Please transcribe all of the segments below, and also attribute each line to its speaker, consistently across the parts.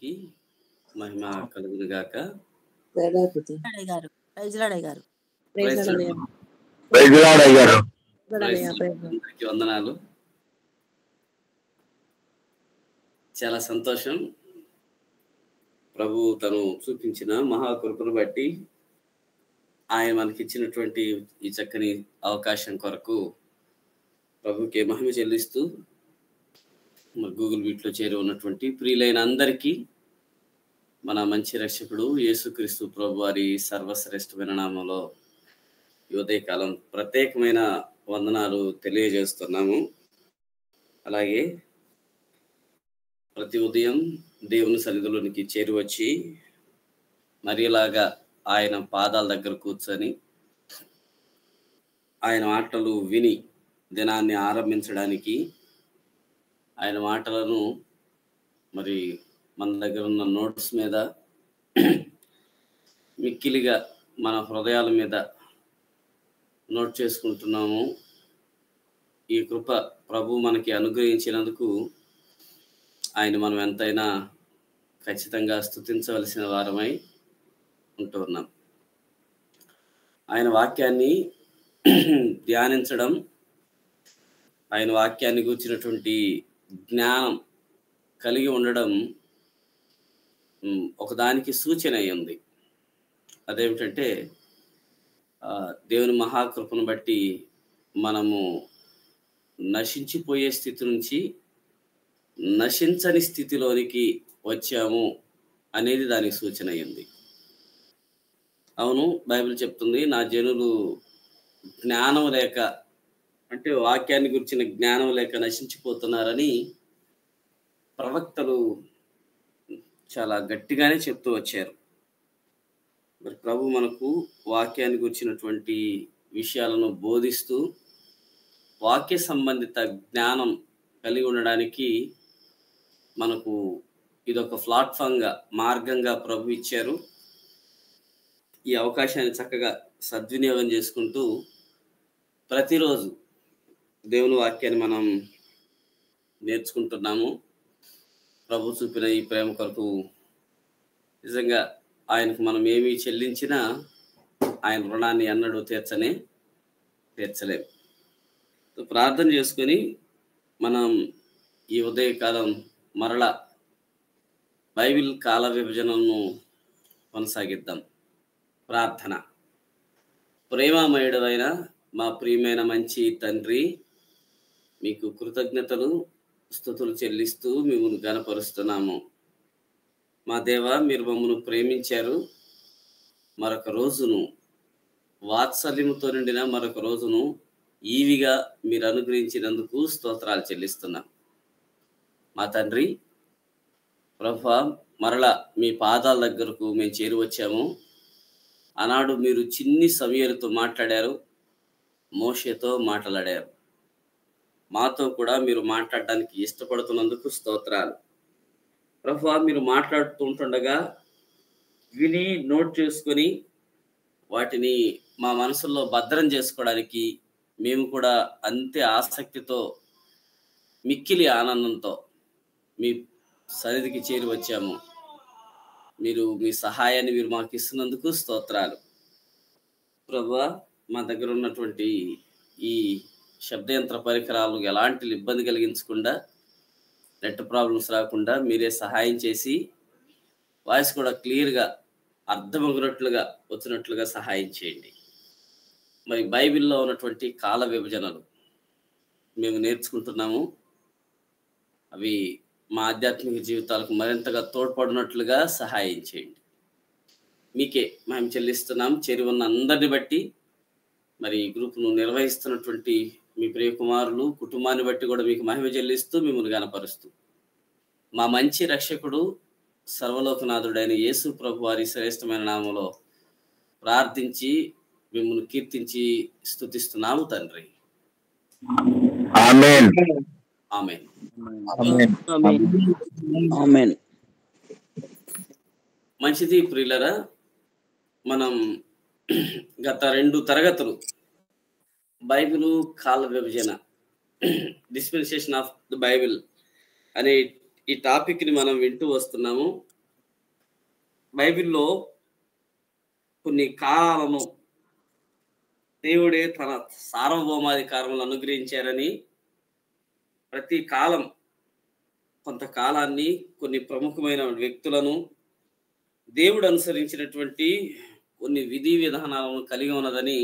Speaker 1: నామానికి మహిమ కలుగును గాక.
Speaker 2: అయ్య గారు ప్రైజ్ లార్డ్ అయ్య గారు.
Speaker 1: Praise lord.
Speaker 3: ప్రైజ్ లార్డ్ అయ్య గారు.
Speaker 1: Praise lord. అందరికీ వందనాలు. చాలా సంతోషం. ప్రభు తను చూపించిన మహాకృపను బట్టి ఆయన మనకిచ్చినటువంటి ఈ చక్కని అవకాశం కొరకు ప్రభుకే మహిమ చెల్లిస్తూ గూగుల్ మీట్లో చేరి ఉన్నటువంటి ప్రియులైన అందరికీ మన మంచి రక్షకుడు యేసుక్రీస్తు ప్రభు వారి సర్వశ్రేష్టమైన నామంలో ఈ ఉదయకాలం ప్రత్యేకమైన వందనాలు తెలియజేస్తున్నాము. అలాగే ప్రతి ఉదయం దేవుని సన్నిధిలోనికి చేరి వచ్చి మరిలాగా ఆయన పాదాల దగ్గర కూర్చొని ఆయన మాటలు విని దినాన్ని ఆరంభించడానికి ఆయన మాటలను మరి మన దగ్గర ఉన్న నోట్స్ మీద మిక్కిలిగా మన హృదయాల మీద నోట్ చేసుకుంటున్నాము. ఈ కృప ప్రభు మనకి అనుగ్రహించినందుకు ఆయన మనం ఎంతైనా ఖచ్చితంగా స్తుతించవలసిన వారమై ఉంటున్నాం. ఆయన వాక్యాన్ని ధ్యానించడం, ఆయన వాక్యాన్ని గూర్చినటువంటి జ్ఞానం కలిగి ఉండడం ఒకదానికి సూచన అయ్యింది. అదేమిటంటే దేవుని మహాకృపను బట్టి మనము నశించిపోయే స్థితి నుంచి నశించని స్థితిలోనికి వచ్చాము అనేది దానికి సూచన అయ్యింది. అవును, బైబిల్ చెప్తుంది, నా జనులు జ్ఞానం లేక, అంటే వాక్యాన్ని గురించిన జ్ఞానం లేక నశించిపోతున్నారని ప్రవక్తలు చాలా గట్టిగానే చెప్తూ వచ్చారు. మరి ప్రభు మనకు వాక్యాన్ని గురించినటువంటి విషయాలను బోధిస్తూ వాక్య సంబంధిత జ్ఞానం కలిగి ఉండడానికి మనకు ఇదొక ప్లాట్ఫామ్గా, మార్గంగా ప్రభు ఇచ్చారు. ఈ అవకాశాన్ని చక్కగా సద్వినియోగం చేసుకుంటూ ప్రతిరోజు దేవుని వాక్యాన్ని మనం నేర్చుకుంటున్నాము. ప్రభు చూపిన ఈ ప్రేమ కొరకు నిజంగా ఆయనకు మనం ఏమీ చెల్లించినా ఆయన రుణాన్ని ఎన్నడూ తీర్చలేం. ప్రార్థన చేసుకొని మనం ఈ ఉదయకాలం మరలా బైబిల్ కాల విభజనను కొనసాగిద్దాం. ప్రార్థన. ప్రేమమయుడవైన మా ప్రియమైన మంచి తండ్రి, మీకు కృతజ్ఞతలు స్తుతులు చెల్లిస్తూ మిమ్మల్ని ఘనపరుస్తున్నాము. మా దేవ, మీరు మమ్మల్ని ప్రేమించారు. మరొక రోజును, వాత్సల్యముతో నిండిన మరొక రోజును ఈవిగా మీరు అనుగ్రహించినందుకు స్తోత్రాలు చెల్లిస్తున్నాం. మా తండ్రి ప్రభువా, మరలా మీ పాదాల దగ్గరకు మేము చేరి వచ్చాము. ఆనాడు మీరు చిన్ని సమయలతో మాట్లాడారు, మోషేతో మాట్లాడారు. మాతో కూడా మీరు మాట్లాడడానికి ఇష్టపడుతున్నందుకు స్తోత్రాలు. ప్రభువా, మీరు మాట్లాడుతూ ఉంటుండగా విని నోట్ చేసుకొని వాటిని మా మనసుల్లో భద్రం చేసుకోవడానికి మేము కూడా అంతే ఆసక్తితో, మిక్కిలి ఆనందంతో మీ సన్నిధికి చేరి వచ్చాము. మీరు మీ సహాయాన్ని మీరు మాకు ఇస్తున్నందుకు స్తోత్రాలు. ప్రభువా, మా దగ్గర ఉన్నటువంటి ఈ శబ్దయంత్ర పరికరాలు ఎలాంటి ఇబ్బంది కలిగించకుండా, నెట్ ప్రాబ్లమ్స్ రాకుండా మీరే సహాయం చేసి వాయిస్ కూడా క్లియర్గా అర్థమగునట్లుగా వచ్చినట్లుగా సహాయం చేయండి. మరి బైబిల్లో ఉన్నటువంటి కాల విభజనలు మేము నేర్చుకుంటున్నాము. అవి మా ఆధ్యాత్మిక జీవితాలకు మరింతగా తోడ్పడినట్లుగా సహాయం చేయండి. మీకే మేము చెల్లిస్తున్నాం. చేరి ఉన్న అందరిని బట్టి, మరి ఈ గ్రూప్ను నిర్వహిస్తున్నటువంటి మీ ప్రియ కుమారులు కుటుంబాన్ని బట్టి కూడా మీకు మహిమ చెల్లిస్తూ మిమ్మల్ని గణపరుస్తూ మా మంచి రక్షకుడు సర్వలోకనాథుడైన యేసు ప్రభు వారి శ్రేష్టమైన నామములో ప్రార్థించి మిమ్మల్ని కీర్తించి స్తుతిస్తున్నాము తండ్రి.
Speaker 3: ఆమేన్.
Speaker 1: ఆమేన్.
Speaker 4: ఆమేన్.
Speaker 1: మంచిది ప్రియులరా, మనం గత 2 తరగతులు బైబిలు కాల విభజన, డిస్పెన్సేషన్ ఆఫ్ ద బైబిల్ అనే ఈ టాపిక్ని మనం వింటూ వస్తున్నాము. బైబిల్లో కొన్ని కాలాలను దేవుడే తన సార్వభౌమాధికారములు అనుగ్రహించారని, ప్రతి కాలం కొంతకాలాన్ని కొన్ని ప్రముఖమైన వ్యక్తులను దేవుడు అనుసరించినటువంటి కొన్ని విధి విధానాలను కలిగి ఉన్నదని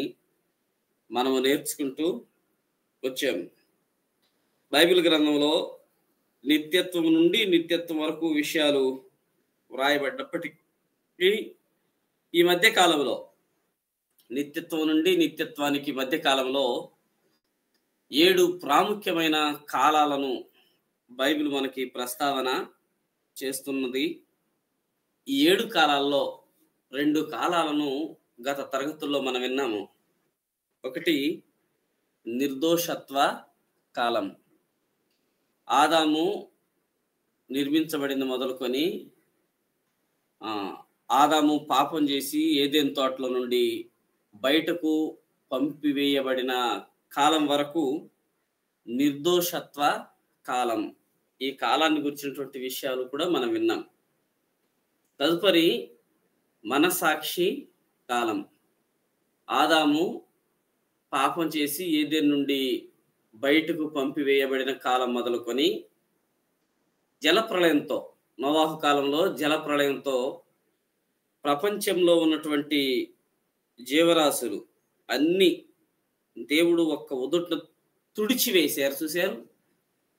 Speaker 1: మనము నేర్చుకుంటూ వచ్చాము. బైబిల్ గ్రంథంలో నిత్యత్వం నుండి నిత్యత్వం వరకు విషయాలు వ్రాయబడ్డప్పటికీ ఈ మధ్య కాలంలో నిత్యత్వం నుండి నిత్యత్వానికి మధ్య కాలంలో 7 ప్రాముఖ్యమైన కాలాలను బైబిల్ మనకి ప్రస్తావన చేస్తున్నది. ఈ 7 కాలాల్లో 2 కాలాలను గత తరగతుల్లో మనం విన్నాము. ఒకటి నిర్దోషత్వ కాలం. ఆదాము నిర్మించబడింది మొదలుకొని ఆదాము పాపం చేసి ఏదెన్ తోటలో నుండి బయటకు పంపివేయబడిన కాలం వరకు నిర్దోషత్వ కాలం. ఈ కాలాన్ని గురించినటువంటి విషయాలు కూడా మనం విన్నాం. తదుపరి మనసాక్షి కాలం. ఆదాము పాపం చేసి ఏదెన్ నుండి బయటకు పంపివేయబడిన కాలం మొదలుకొని జలప్రళయంతో, నోవాహు కాలంలో జలప్రళయంతో ప్రపంచంలో ఉన్నటువంటి జీవరాశులు అన్ని దేవుడు ఒక్క ఉదుట్ను తుడిచివేశారు. చూశారు,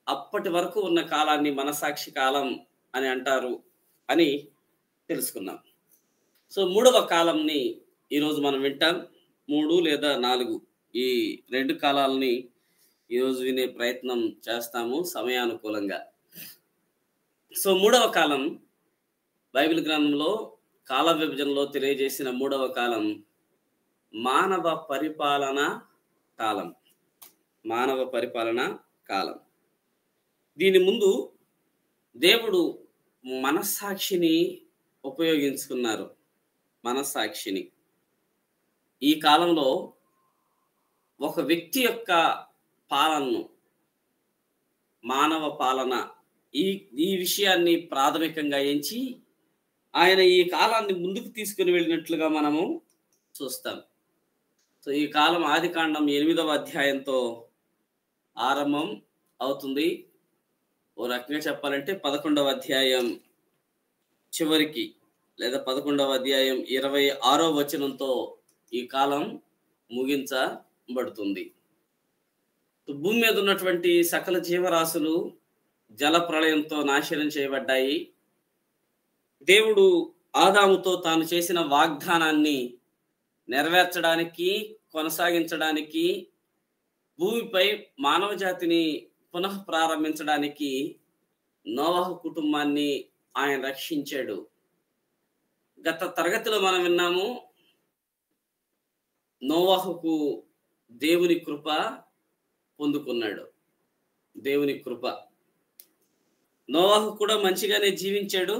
Speaker 1: అప్పటి వరకు ఉన్న కాలాన్ని మనసాక్షి కాలం అని అంటారు అని తెలుసుకున్నాం. సో 3వ కాలంని ఈరోజు మనం వింటాం. 3 లేదా 4 ఈ 2 కాలాలని ఈరోజు వినే ప్రయత్నం చేస్తాము సమయానుకూలంగా. సో 3వ కాలం బైబిల్ గ్రంథంలో కాల విభజనలో తెలియజేసిన 3వ కాలం మానవ పరిపాలన కాలం. మానవ పరిపాలన కాలం. దీని ముందు దేవుడు మనస్సాక్షిని ఉపయోగించుకున్నారు. మనస్సాక్షిని ఈ కాలంలో ఒక వ్యక్తి యొక్క పాలనను, మానవ పాలన, ఈ విషయాన్ని ప్రాథమికంగా ఎంచి ఆయన ఈ కాలాన్ని ముందుకు తీసుకుని వెళ్ళినట్లుగా మనము చూస్తాం. సో ఈ కాలం ఆదికాండం 8వ అధ్యాయంతో ఆరంభం అవుతుంది. ఓ రకంగా చెప్పాలంటే 11వ అధ్యాయం చివరికి లేదా 11వ అధ్యాయం 26వ వచనంతో ఈ కాలం ముగించబడుతుంది. భూమి మీద ఉన్నటువంటి సకల జీవరాశులు జల ప్రళయంతో నాశనం చేయబడ్డాయి. దేవుడు ఆదాముతో తాను చేసిన వాగ్దానాన్ని నెరవేర్చడానికి, కొనసాగించడానికి, భూమిపై మానవ జాతిని పునః ప్రారంభించడానికి నోవాహు కుటుంబాన్ని ఆయన రక్షించాడు. గత తరగతిలో మనం విన్నాము, నోవాహుకు దేవుని కృప పొందుకున్నాడు. దేవుని కృప. నోవాహు కూడా మంచిగానే జీవించాడు.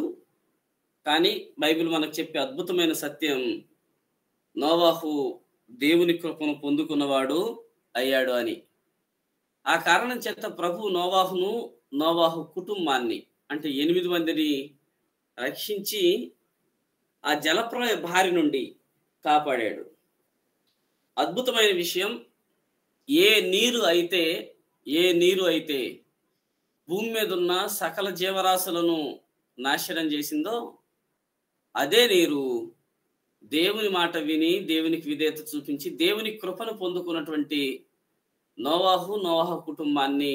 Speaker 1: కానీ బైబిల్ మనకు చెప్పే అద్భుతమైన సత్యం, నోవాహు దేవుని కృపను పొందుకున్నవాడు అయ్యాడు అని. ఆ కారణం చేత ప్రభు నోవాహును, నోవాహు కుటుంబాన్ని అంటే 8 మందిని రక్షించి ఆ జలప్రళయ బారి నుండి కాపాడాడు. అద్భుతమైన విషయం, ఏ నీరు అయితే భూమి మీద ఉన్న సకల జీవరాశులను నాశనం చేసిందో, అదే నీరు దేవుని మాట విని దేవునికి విధేయత చూపించి దేవుని కృపను పొందుకున్నటువంటి నోవాహు కుటుంబాన్ని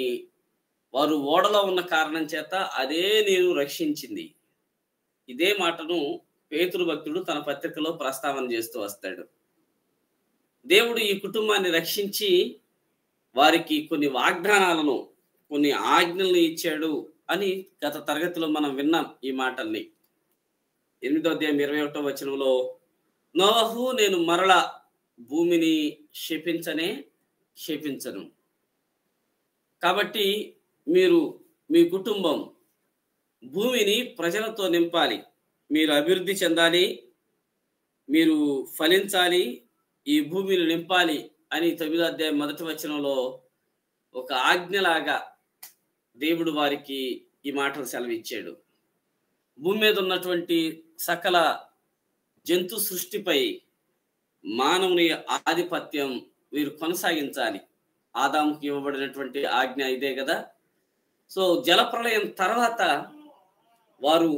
Speaker 1: వారు ఓడలో ఉన్న కారణం చేత అదే నీరు రక్షించింది. ఇదే మాటను పేతురు భక్తుడు తన పత్రికలో ప్రస్తావన చేస్తూ వస్తాడు. దేవుడు ఈ కుటుంబాన్ని రక్షించి వారికి కొన్ని వాగ్దానాలను, కొన్ని ఆజ్ఞలను ఇచ్చాడు అని గత తరగతిలో మనం విన్నాం ఈ మాటల్ని. 8వ అధ్యాయం 21వ వచనంలో, నోవాహు, నేను మరల భూమిని శపించను. కాబట్టి మీరు, మీ కుటుంబం భూమిని ప్రజలతో నింపాలి, మీరు అభివృద్ధి చెందాలి, మీరు ఫలించాలి, ఈ భూమిని నింపాలి అని 9వ అధ్యాయం 1వ వచనంలో ఒక ఆజ్ఞలాగా దేవుడు వారికి ఈ మాటలు సెలవిచ్చాడు. భూమి మీద ఉన్నటువంటి సకల జంతు సృష్టిపై మానవుని ఆధిపత్యం వీరు కొనసాగించాలి. ఆదాముకి ఇవ్వబడినటువంటి ఆజ్ఞ ఇదే కదా. సో జలప్రళయం తర్వాత వారు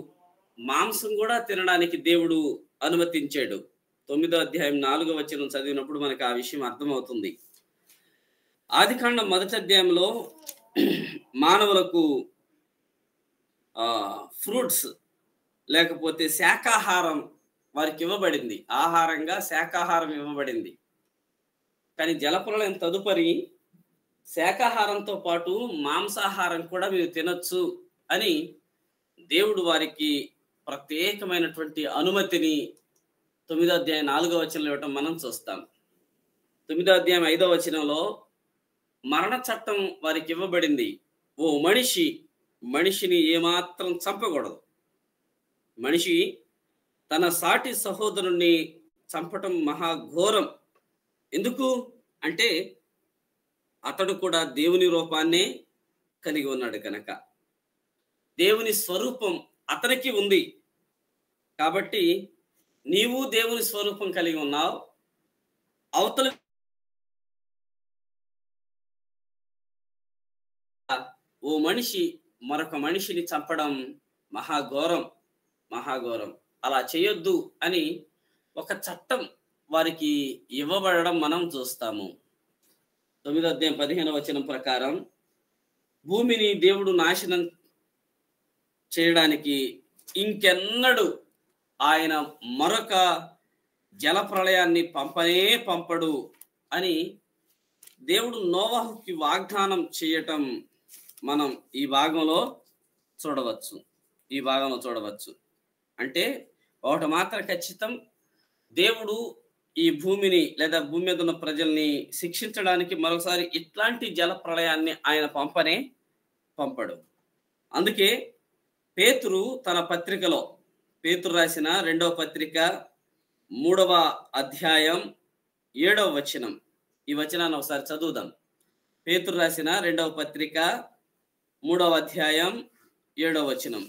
Speaker 1: మాంసం కూడా తినడానికి దేవుడు అనుమతించాడు. 9వ అధ్యాయం 4వ వచనం చదివినప్పుడు మనకు ఆ విషయం అర్థమవుతుంది. ఆదికాండం 1వ అధ్యాయంలో మానవులకు ఫ్రూట్స్ లేకపోతే శాకాహారం వారికి ఇవ్వబడింది. ఆహారంగా శాకాహారం ఇవ్వబడింది. కానీ జలప్రళయం తదుపరి శాకాహారంతో పాటు మాంసాహారం కూడా మీరు తినొచ్చు అని దేవుడు వారికి ప్రత్యేకమైనటువంటి అనుమతిని 9వ అధ్యాయం 4వ వచనంలో ఇవ్వటం మనం చూస్తాం. 9వ అధ్యాయం 5వ వచనంలో మరణ చట్టం వారికి ఇవ్వబడింది. ఓ మనిషిని ఏమాత్రం చంపకూడదు. మనిషి తన సాటి సహోదరుణ్ణి చంపటం మహాఘోరం. ఎందుకు అంటే అతడు కూడా దేవుని రూపాన్నే కలిగి ఉన్నాడు కనుక, దేవుని స్వరూపం అతనికి ఉంది కాబట్టి నీవు దేవుని స్వరూపం కలిగి ఉన్నావు. అవతల ఓ మనిషి మరొక మనిషిని చంపడం మహాఘోరం. అలా చేయొద్దు అని ఒక చట్టం వారికి ఇవ్వబడడం మనం చూస్తాము. 9వ అధ్యాయం 15వ వచనం ప్రకారం భూమిని దేవుడు నాశనం చేయడానికి ఇంకెన్నడూ ఆయన మరొక జలప్రళయాన్ని పంపడు అని దేవుడు నోవహుకి వాగ్దానం చేయటం మనం ఈ భాగంలో చూడవచ్చు. అంటే ఒకటి మాత్రం ఖచ్చితం, దేవుడు ఈ భూమిని లేదా భూమి మీద ఉన్న ప్రజల్ని శిక్షించడానికి మరోసారి ఇట్లాంటి జల ప్రళయాన్ని ఆయన పంపడు. అందుకే పేతురు తన పత్రికలో, పేతురు రాసిన 2వ పత్రిక 3వ అధ్యాయం 7వ వచనం, ఈ వచనాన్ని ఒకసారి చదువుదాం. పేతురు రాసిన 2వ పత్రిక 3వ అధ్యాయం 7వ వచనం,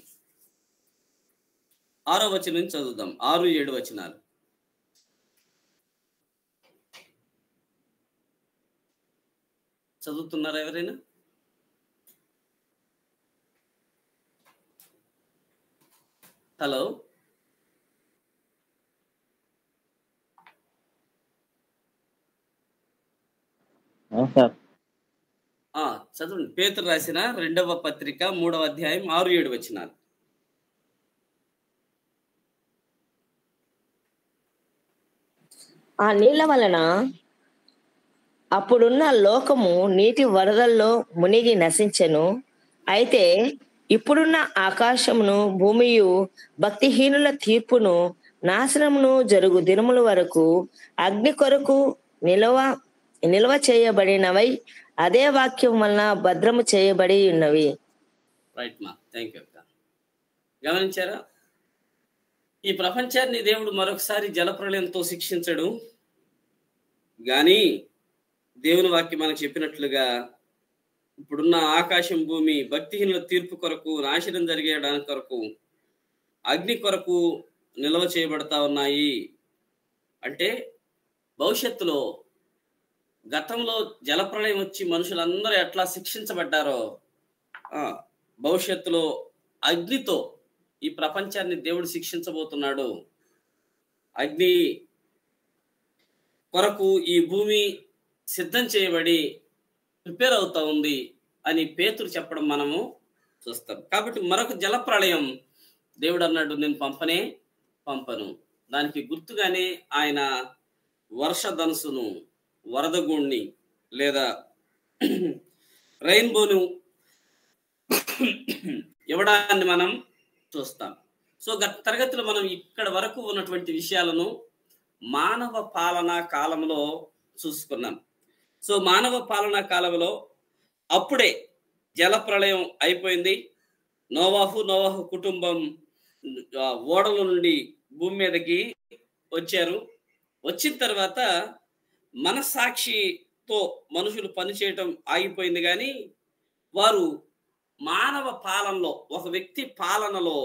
Speaker 1: 6వ వచనం చదువుదాం. 6, 7 వచనాలు. చదువుతున్నారా ఎవరైనా? హలో, చదవండి. పేతురు రాసిన 2వ పత్రిక 3వ అధ్యాయం 6, 7 వచనాలు.
Speaker 2: ఆ నీళ్ల వలన అప్పుడున్న లోకము నీటి వరదల్లో మునిగి నశించెను. అయితే ఇప్పుడున్న ఆకాశమును భూమియు భక్తిహీనుల తీర్పును నాశనమును జరుగు దినముల వరకు అగ్ని కొరకు నిల్వ చేయబడినవై అదే వాక్యం వలన భద్రము చేయబడి ఉన్నవి.
Speaker 1: రైట్ మా, థ్యాంక్ యూ అక్క. గమనించారా? ఈ ప్రపంచాన్ని దేవుడు మరొకసారి జలప్రళయంతో శిక్షించడు. కానీ దేవుని వాక్యం మనకు చెప్పినట్లుగా ఇప్పుడున్న ఆకాశం భూమి భక్తిహీనుల తీర్పు కొరకు, నాశనం జరిగేయడానికి కొరకు, అగ్ని కొరకు నిల్వ చేయబడతా ఉన్నాయి. అంటే భవిష్యత్తులో, గతంలో జలప్రళయం వచ్చి మనుషులందరూ ఎట్లా శిక్షించబడ్డారో భవిష్యత్తులో అగ్నితో ఈ ప్రపంచాన్ని దేవుడు శిక్షించబోతున్నాడు. అగ్ని కొరకు ఈ భూమి సిద్ధం చేయబడి ప్రిపేర్ అవుతా ఉంది అని పేతురు చెప్పడం మనము చూస్తాం. కాబట్టి మరొక జలప్రళయం దేవుడు అన్నాడు, నేను పంపను. దానికి గుర్తుగానే ఆయన వర్షధనుసును, వరదగూణ్ణి లేదా రెయిన్బోను ఇవ్వడాన్ని మనం చూస్తాం. సో గత తరగతిలో మనం ఇక్కడ వరకు ఉన్నటువంటి విషయాలను మానవ పాలనా కాలంలో చూసుకున్నాం. సో మానవ పాలనా కాలంలో అప్పుడే జలప్రళయం అయిపోయింది. నోవాహు కుటుంబం ఓడల నుండి భూమి మీదకి వచ్చారు. వచ్చిన తర్వాత మనస్సాక్షితో మనుషులు పనిచేయటం ఆగిపోయింది. కానీ వారు మానవ పాలనలో, ఒక వ్యక్తి పాలనలో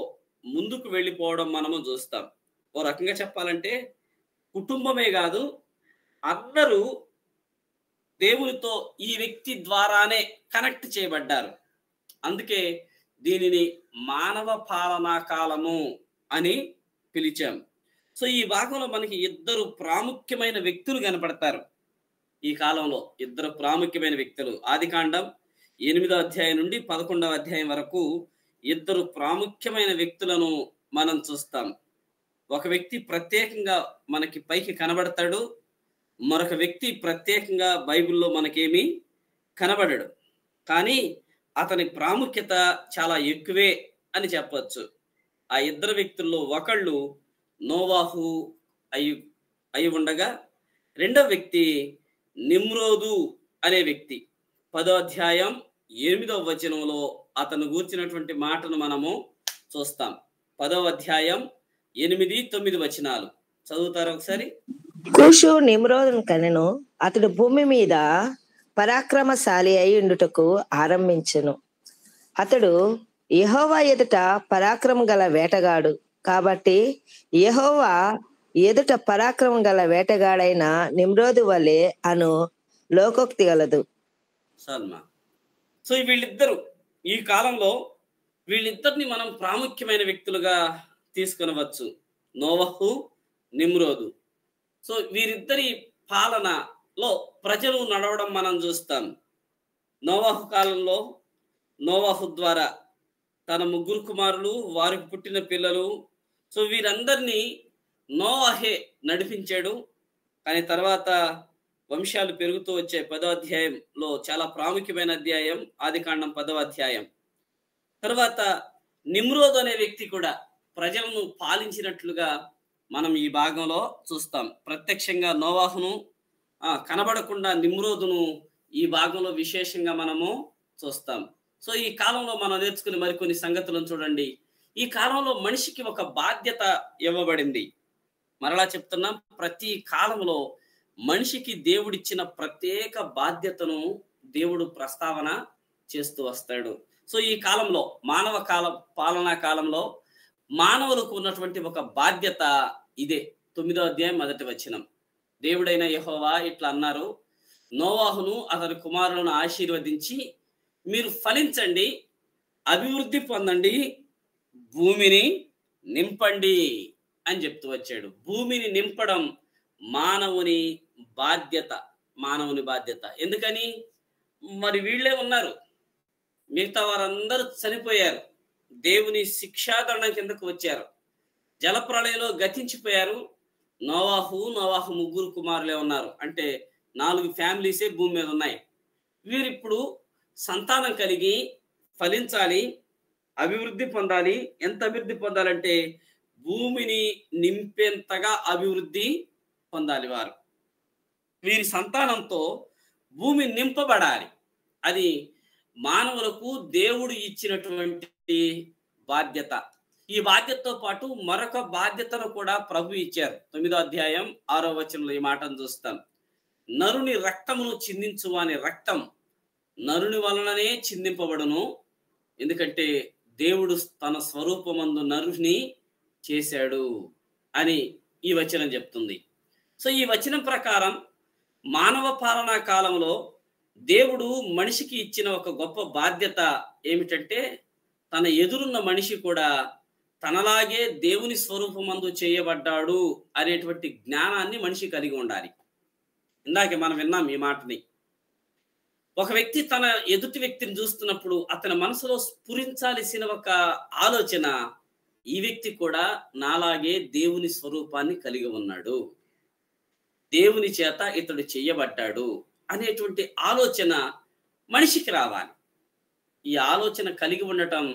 Speaker 1: ముందుకు వెళ్ళిపోవడం మనము చూస్తాం. ఓ రకంగా చెప్పాలంటే కుటుంబమే కాదు, అందరూ దేవునితో ఈ వ్యక్తి ద్వారానే కనెక్ట్ చేయబడ్డారు. అందుకే దీనిని మానవ పాలనా కాలము అని పిలిచాం. సో ఈ భాగంలో మనకి ఇద్దరు ప్రాముఖ్యమైన వ్యక్తులు కనపడతారు. ఈ కాలంలో ఇద్దరు ప్రాముఖ్యమైన వ్యక్తులు. ఆదికాండం 8వ అధ్యాయం నుండి 11వ అధ్యాయం వరకు ఇద్దరు ప్రాముఖ్యమైన వ్యక్తులను మనం చూస్తాం. ఒక వ్యక్తి ప్రత్యేకంగా మనకి పైకి కనబడతాడు, మరొక వ్యక్తి ప్రత్యేకంగా బైబిల్లో మనకేమీ కనబడడు. కానీ అతని ప్రాముఖ్యత చాలా ఎక్కువే అని చెప్పవచ్చు. ఆ ఇద్దరు వ్యక్తుల్లో ఒకళ్ళు నోవాహు అయి ఉండగా, రెండవ వ్యక్తి నిమ్రోదు అనే వ్యక్తి. 10వ అధ్యాయం 8వ వచనంలో అతను గూర్చినటువంటి మాటను మనము చూస్తాం. 10వ అధ్యాయం 8, 9 వచనాలు చదువుతారు ఒకసారి.
Speaker 2: కూషు నిమ్రోదును కనెను, అతడు భూమి మీద పరాక్రమశాలి అయి ఉండుటకు ఆరంభించెను. అతడు యెహోవా ఎదుట పరాక్రమం గల వేటగాడు కాబట్టి యెహోవా ఎదుట పరాక్రమం గల వేటగాడైన నిమ్రోదు వలె అను లోకోక్తి గలదు.
Speaker 1: సల్మా. సో వీళ్ళిద్దరు ఈ కాలంలో వీళ్ళిద్దరిని మనం ప్రాముఖ్యమైన వ్యక్తులుగా తీసుకొనవచ్చు. నోవహు, నిమ్రోదు. సో వీరిద్దరి పాలనలో ప్రజలు నడవడం మనం చూస్తాం. నోవహు కాలంలో నోవహు ద్వారా తన 3 కుమారులు, వారికి పుట్టిన పిల్లలు, సో వీరందరినీ నోవహే నడిపించాడు. కానీ తర్వాత వంశాలు పెరుగుతూ వచ్చే 10వ అధ్యాయంలో చాలా ప్రాముఖ్యమైన అధ్యాయం ఆదికాండం 10వ అధ్యాయం. తర్వాత నిమ్రోదు అనే వ్యక్తి కూడా ప్రజలను పాలించినట్లుగా మనం ఈ భాగంలో చూస్తాం. ప్రత్యక్షంగా నోవాహును కనబడకుండా నిమ్రోదును ఈ భాగంలో విశేషంగా మనము చూస్తాం. సో ఈ కాలంలో మనం నేర్చుకునే మరికొన్ని సంగతులను చూడండి. ఈ కాలంలో మనిషికి ఒక బాధ్యత ఇవ్వబడింది. మరలా చెప్తున్నాం, ప్రతి కాలంలో మనిషికి దేవుడిచ్చిన ప్రత్యేక బాధ్యతను దేవుడు ప్రస్తావన చేస్తూ వస్తాడు. సో ఈ కాలంలో పాలనా కాలంలో మానవులకు ఉన్నటువంటి ఒక బాధ్యత ఇదే. 9వ అధ్యాయం 1వ వచనం. దేవుడైన యెహోవా ఇట్లా అన్నారు, నోవాహును అతని కుమారులను ఆశీర్వదించి మీరు ఫలించండి, అభివృద్ధి పొందండి, భూమిని నింపండి అని చెప్తూ వచ్చాడు. భూమిని నింపడం మానవుని బాధ్యత. ఎందుకని? మరి వీళ్ళే ఉన్నారు, మిగతా వారందరూ చనిపోయారు, దేవుని శిక్షాదరణ కిందకు వచ్చారు, జలప్రళయంలో గతించిపోయారు. నోవాహు 3 కుమారులే ఉన్నారు. అంటే 4 ఫ్యామిలీసే భూమి మీద ఉన్నాయి. వీరిప్పుడు సంతానం కలిగి ఫలించాలి, అభివృద్ధి పొందాలి. ఎంత అభివృద్ధి పొందాలంటే భూమిని నింపేంతగా అభివృద్ధి పొందాలి. వీరి సంతానంతో భూమి నింపబడాలి. అది మానవులకు దేవుడు ఇచ్చినటువంటి బాధ్యత. ఈ బాధ్యతతో పాటు మరొక బాధ్యతను కూడా ప్రభు ఇచ్చారు. 9వ అధ్యాయం 6వ వచనంలో ఈ మాటను చూస్తాం. నరుని రక్తమును చిందించు వాని రక్తం నరుని వలననే చిందింపబడును, ఎందుకంటే దేవుడు తన స్వరూపమందు నరుని చేశాడు అని ఈ వచనం చెప్తుంది. సో ఈ వచనం ప్రకారం మానవ పాలనా కాలంలో దేవుడు మనిషికి ఇచ్చిన ఒక గొప్ప బాధ్యత ఏమిటంటే, తన ఎదురున్న మనిషి కూడా తనలాగే దేవుని స్వరూపమందు చేయబడ్డాడు అనేటువంటి జ్ఞానాన్ని మనిషి కలిగి ఉండాలి. ఇందాకే మనం విన్నాం ఈ మాటని. ఒక వ్యక్తి తన ఎదుటి వ్యక్తిని చూస్తున్నప్పుడు అతని మనసులో స్ఫురించాల్సిన ఒక ఆలోచన, ఈ వ్యక్తి కూడా నాలాగే దేవుని స్వరూపాన్ని కలిగి ఉన్నాడు, దేవుని చేత ఇతడు చేయబడ్డాడు అనేటువంటి ఆలోచన మనిషికి రావాలి. ఈ ఆలోచన కలిగి ఉండటం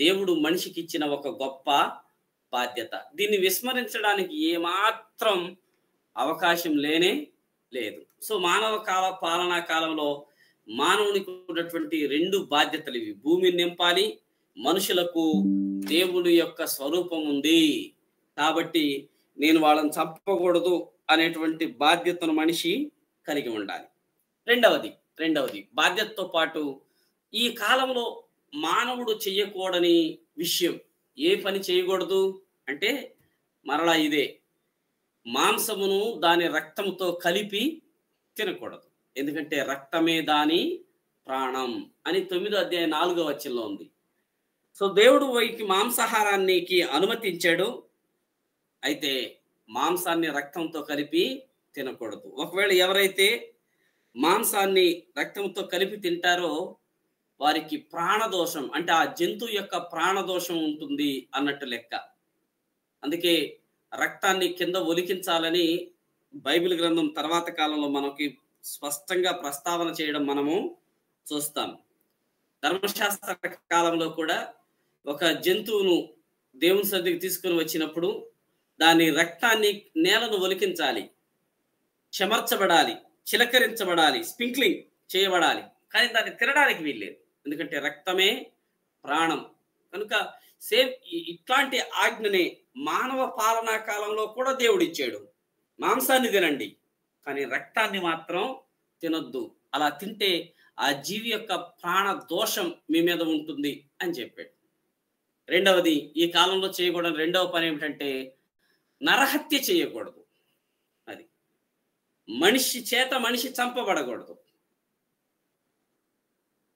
Speaker 1: దేవుడు మనిషికి ఇచ్చిన ఒక గొప్ప బాధ్యత. దీన్ని విస్మరించడానికి ఏమాత్రం అవకాశం లేనే లేదు. సో మానవ పాలనా కాలంలో మానవునికి ఉన్నటువంటి 2 బాధ్యతలు ఇవి. భూమిని నింపాలి, మనుషులకు దేవుడి యొక్క స్వరూపం ఉంది కాబట్టి నేను వాళ్ళని చంపకూడదు అనేటువంటి బాధ్యతను మనిషి కలిగి ఉండాలి. రెండవది బాధ్యతతో పాటు ఈ కాలంలో మానవుడు చేయకూడని విషయం, ఏ పని చేయకూడదు అంటే మరలా ఇదే, మాంసమును దాని రక్తంతో కలిపి తినకూడదు, ఎందుకంటే రక్తమే దాని ప్రాణం అని 9వ అధ్యాయం 4వ వచనంలో ఉంది. సో దేవుడు వీరికి మాంసాహారానికి అనుమతించాడు, అయితే మాంసాన్ని రక్తంతో కలిపి తినకూడదు. ఒకవేళ ఎవరైతే మాంసాన్ని రక్తంతో కలిపి తింటారో వారికి ప్రాణదోషం, అంటే ఆ జంతువు యొక్క ప్రాణదోషం ఉంటుంది అన్నట్టు లెక్క. అందుకే రక్తాన్ని కింద ఒలికించాలని బైబిల్ గ్రంథం తర్వాత కాలంలో మనకి స్పష్టంగా ప్రస్తావన చేయడం మనము చూస్తాం. ధర్మశాస్త్ర కాలంలో కూడా ఒక జంతువును దేవుని సన్నిధికి తీసుకుని వచ్చినప్పుడు దాని రక్తాన్ని నేలను ఒలికించాలి, చెమర్చబడాలి, చిలకరించబడాలి, స్ప్రింక్లింగ్ చేయబడాలి, కానీ దాన్ని తినడానికి వీల్లేదు, ఎందుకంటే రక్తమే ప్రాణం. కనుక సేమ్ ఇట్లాంటి ఆజ్ఞని మానవ పాలనా కాలంలో కూడా దేవుడు ఇచ్చాడు. మాంసాన్ని తినండి, కానీ రక్తాన్ని మాత్రం తినొద్దు, అలా తింటే ఆ జీవి యొక్క ప్రాణ దోషం మీ మీద ఉంటుంది అని చెప్పాడు. రెండవది, ఈ కాలంలో చేయకూడని రెండవ పని ఏమిటంటే నరహత్య చేయకూడదు. అది మనిషి చేత మనిషి చంపబడకూడదు.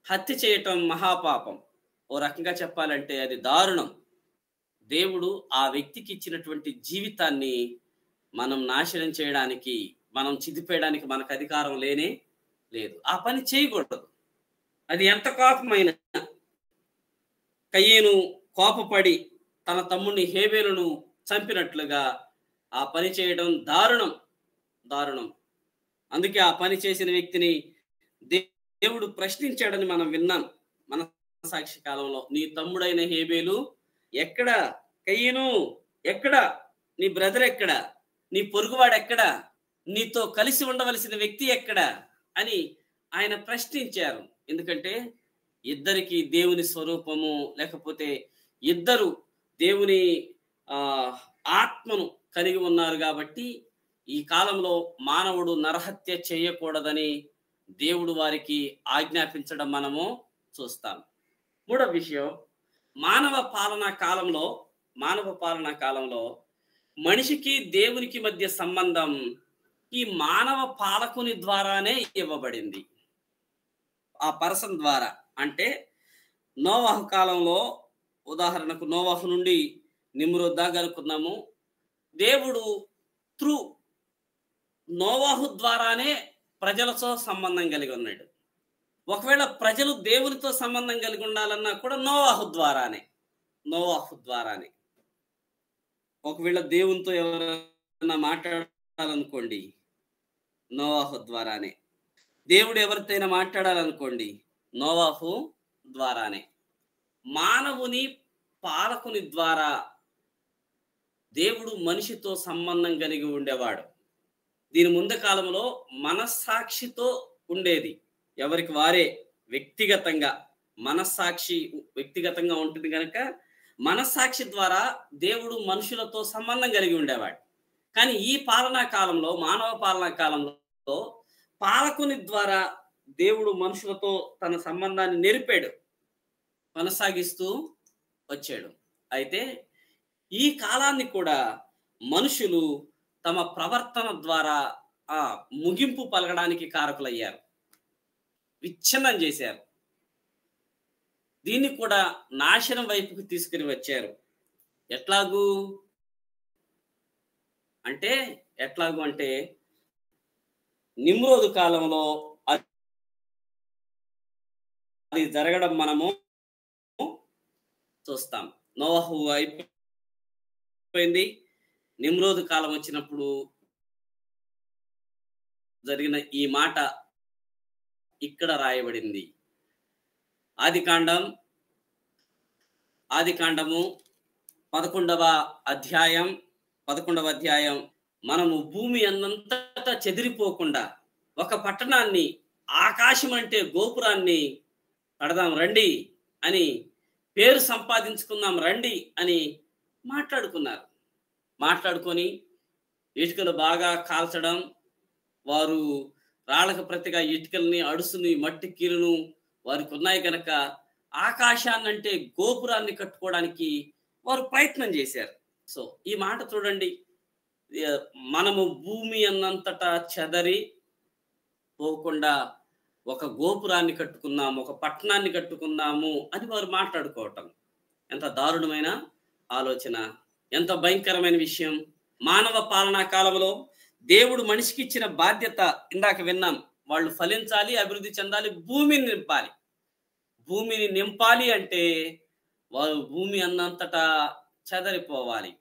Speaker 1: హత్య చేయటం మహాపాపం. ఓ రకంగా చెప్పాలంటే అది దారుణం. దేవుడు ఆ వ్యక్తికి ఇచ్చినటువంటి జీవితాన్ని మనం నాశనం చేయడానికి, మనం చిదిపేయడానికి మనకు అధికారం లేనే లేదు. ఆ పని చేయకూడదు. అది ఎంత కోపమైనా, కయ్యేను కోపపడి తన తమ్ముడిని హేబేలును చంపినట్లుగా ఆ పని చేయడం దారుణం, దారుణం. అందుకే ఆ పని చేసిన వ్యక్తిని దేవుడు ప్రశ్నించాడని మనం విన్నాం మన సాక్షి కాలంలో. నీ తమ్ముడైన హేబేలు ఎక్కడ? కయ్యను ఎక్కడ? నీ బ్రదర్ ఎక్కడ? నీ పొరుగువాడు ఎక్కడ? నీతో కలిసి ఉండవలసిన వ్యక్తి ఎక్కడ అని ఆయన ప్రశ్నించారు. ఎందుకంటే ఇద్దరికి దేవుని స్వరూపము, లేకపోతే ఇద్దరు దేవుని ఆత్మను కలిగి ఉన్నారు కాబట్టి ఈ కాలంలో మానవుడు నరహత్య చేయకూడదని దేవుడు వారికి ఆజ్ఞాపించడం మనము చూస్తాం. మూడవ విషయం, మానవ పాలనా కాలంలో మనిషికి దేవునికి మధ్య సంబంధం ఈ మానవ పాలకుని ద్వారానే ఇవ్వబడింది. ఆ పర్సన్ ద్వారా. అంటే నోవాహు కాలంలో, ఉదాహరణకు నోవాహు నుండి నిమ్రోద్ దాకా అనుకున్నాము, దేవుడు త్రూ నోవాహు ద్వారానే ప్రజలతో సంబంధం కలిగి ఉన్నాడు. ఒకవేళ ప్రజలు దేవునితో సంబంధం కలిగి ఉండాలన్నా కూడా నోవాహు ద్వారానే. ఒకవేళ దేవునితో ఎవరైనా మాట్లాడాలనుకోండి, నోవాహు ద్వారానే. దేవుడు ఎవరితోనైనా మాట్లాడాలనుకోండి, నోవాహు ద్వారానే. మానవుని పాలకుని ద్వారా దేవుడు మనిషితో సంబంధం కలిగి ఉండేవాడు. దీని ముందు కాలంలో మనస్సాక్షితో ఉండేది. ఎవరికి వారే వ్యక్తిగతంగా, మనస్సాక్షి వ్యక్తిగతంగా ఉంటుంది కనుక మనస్సాక్షి ద్వారా దేవుడు మనుషులతో సంబంధం కలిగి ఉండేవాడు. కానీ ఈ పాలనా కాలంలో, మానవ పాలనా కాలంలో పాలకుని ద్వారా దేవుడు మనుషులతో తన సంబంధాన్ని నెరిపాడు, కొనసాగిస్తూ వచ్చాడు. అయితే ఈ కాలాన్ని కూడా మనుషులు తమ ప్రవర్తన ద్వారా ముగింపు పలకడానికి కారకులయ్యారు, విచ్ఛిన్నం చేశారు. దీన్ని కూడా నాశనం వైపుకు తీసుకుని వచ్చారు. ఎట్లాగూ అంటే నిమ్రోదు కాలంలో అది జరగడం మనము చూస్తాం. నోవాహు అయిపోయింది, నిమ్రోదు కాలం వచ్చినప్పుడు జరిగిన ఈ మాట ఇక్కడ రాయబడింది. ఆదికాండము 11వ అధ్యాయం. మనము భూమి అంతటా చెదిరిపోకుండా ఒక పట్టణాన్ని, ఆకాశం అంటే గోపురాన్ని కడదాం రండి అని, పేరు సంపాదించుకుందాం రండి అని మాట్లాడుకొని ఇటుకలు బాగా కాల్చడం, వారు రాళ్ళకు ప్రతిగా ఇటుకల్ని, అడుసుని, మట్టి కీలును వారికి ఉన్నాయి కనుక ఆకాశాన్నంటే గోపురాన్ని కట్టుకోవడానికి వారు ప్రయత్నం చేశారు. సో ఈ మాట చూడండి, మనము భూమి అన్నంతటా చెదరి పోకుండా ఒక గోపురాన్ని కట్టుకున్నాము, ఒక పట్టణాన్ని కట్టుకున్నాము అని వారు మాట్లాడుకోవటం ఎంత దారుణమైన ఆలోచన, ఎంత భయంకరమైన విషయం. మానవ పాలనా కాలంలో దేవుడు మనిషికి ఇచ్చిన బాధ్యత ఇందాక విన్నాం, వాళ్ళు ఫలించాలి, అభివృద్ధి చెందాలి, భూమిని నింపాలి. భూమిని నింపాలి అంటే వారు భూమి అన్నంతటా చెదరిపోవాలి,